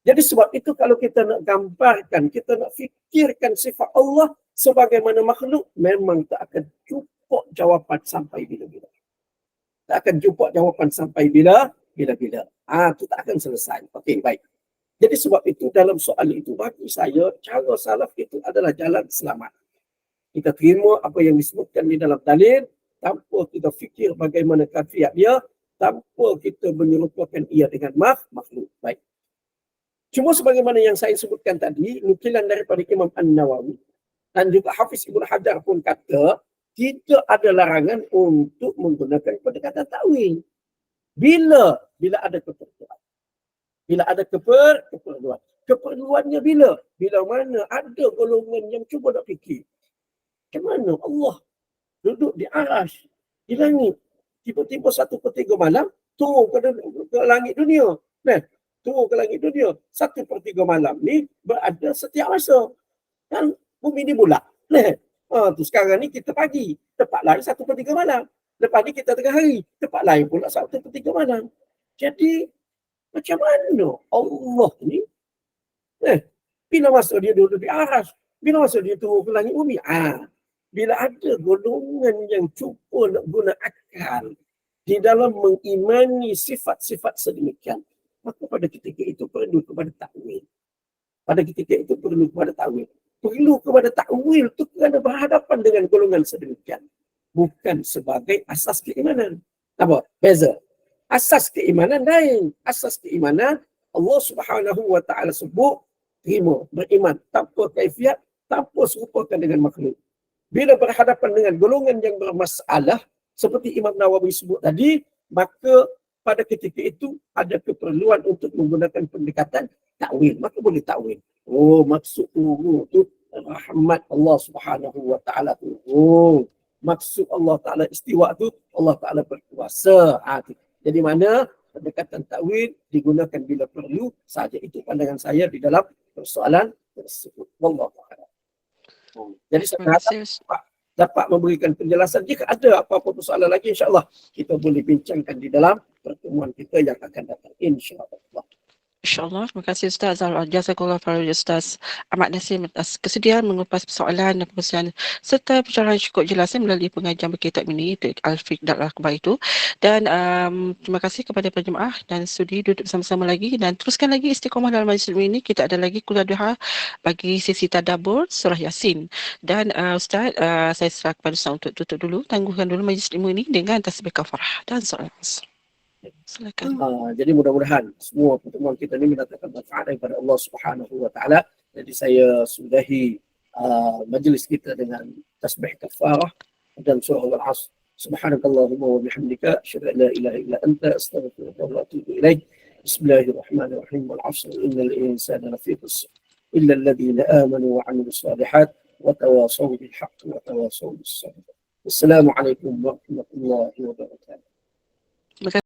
Jadi sebab itu kalau kita nak gambarkan, kita nak fikirkan sifat Allah sebagaimana makhluk, memang tak akan cukup jawapan sampai bila-bila. Tak akan cukup jawapan sampai bila-bila. Itu tak akan selesai. Okey, baik. Jadi sebab itu dalam soal itu, bagi saya, cara salaf itu adalah jalan selamat. Kita terima apa yang disebutkan di dalam dalil, tanpa kita fikir bagaimana kaifiat dia, tanpa kita menyerupakan ia dengan makhluk. Baik. Cuma sebagaimana yang saya sebutkan tadi, nukilan daripada Imam An-Nawawi dan juga Hafiz Ibn Hajar pun kata, tidak ada larangan untuk menggunakan pendekatan takwil. Bila ada keperluan. Bila ada keperluan. Keperluannya bila? Bila mana ada golongan yang cuba nak fikir. Macam mana Allah duduk di arash, di langit. Tiba-tiba 1/3 malam, turun ke langit dunia. Nah, turun ke langit dunia. 1/3 malam ni berada setiap masa. Dan bumi ni bulat. Nah, tu sekarang ni kita pagi. Tempat lain 1/3 malam. Lepas ni kita tengah hari. Tempat lain pula 1/3 malam. Jadi, macam mana Allah ni? Bila masa dia duduk di arash? Bila masa dia turun ke langit bumi? Bila ada golongan yang cuba nak guna akal di dalam mengimani sifat-sifat sedemikian, maka pada ketika itu perlu kepada takwil. Pada ketika itu perlu kepada takwil. Perlu kepada takwil itu kerana berhadapan dengan golongan sedemikian. Bukan sebagai asas keimanan. Apa? Beza. Asas keimanan lain. Asas keimanan Allah Subhanahu wa taala sebut terima, beriman tanpa kaifiat, tanpa serupakan dengan makhluk. Bila berhadapan dengan golongan yang bermasalah, seperti Imam Nawawi sebut tadi, maka pada ketika itu ada keperluan untuk menggunakan pendekatan takwil. Maka boleh takwil. Maksud tu rahmat Allah Subhanahu wa taala tu. Maksud Allah Taala istiwa tu, Allah Taala berkuasa. Jadi mana pendekatan takwil digunakan bila perlu, saja itu pandangan saya di dalam persoalan tersebut. Wallahu a'lam. Jadi saya dapat memberikan penjelasan. Jika ada apa-apa persoalan lagi, insya-Allah kita boleh bincangkan di dalam pertemuan kita yang akan datang, insya-Allah. InsyaAllah. Terima kasih Ustaz. Jazakallah khairan Ustaz Ahmad Nasim atas kesediaan mengupas persoalan dan perkongsian serta pencerahan cukup jelas melalui pengajian berkitab ini, Al-Fiqh dan Al-Akhbar itu. Dan terima kasih kepada penjemaah dan sudi duduk bersama-sama lagi dan teruskan lagi istiqamah dalam majlis ini. Kita ada lagi kuliah duha bagi sesi tadabbur surah Yasin. Dan Ustaz, saya serah kepada Ustaz untuk tutup dulu, tangguhkan dulu majlis ilmu ini dengan tasbih kafarah dan solat. Silakan. Jadi mudah-mudahan semua pertemuan kita ini mendatangkan manfaat daripada Allah Subhanahu wa taala. Jadi saya sudahi majlis kita dengan tasbih kafarah dan surah Al-Asr. Subhanakallahumma wa bihamdika asyhadu an la ilaha illa anta astaghfiruka wa atubu ilaik. Bismillahirrahmanirrahim. Wal 'asr innal insana lafi khusr illa alladhina amanu wa 'amilus salihat wa tawassaw bil haqqi wa tawassaw bis sabr. Wassalamu alaikum warahmatullahi wabarakatuh.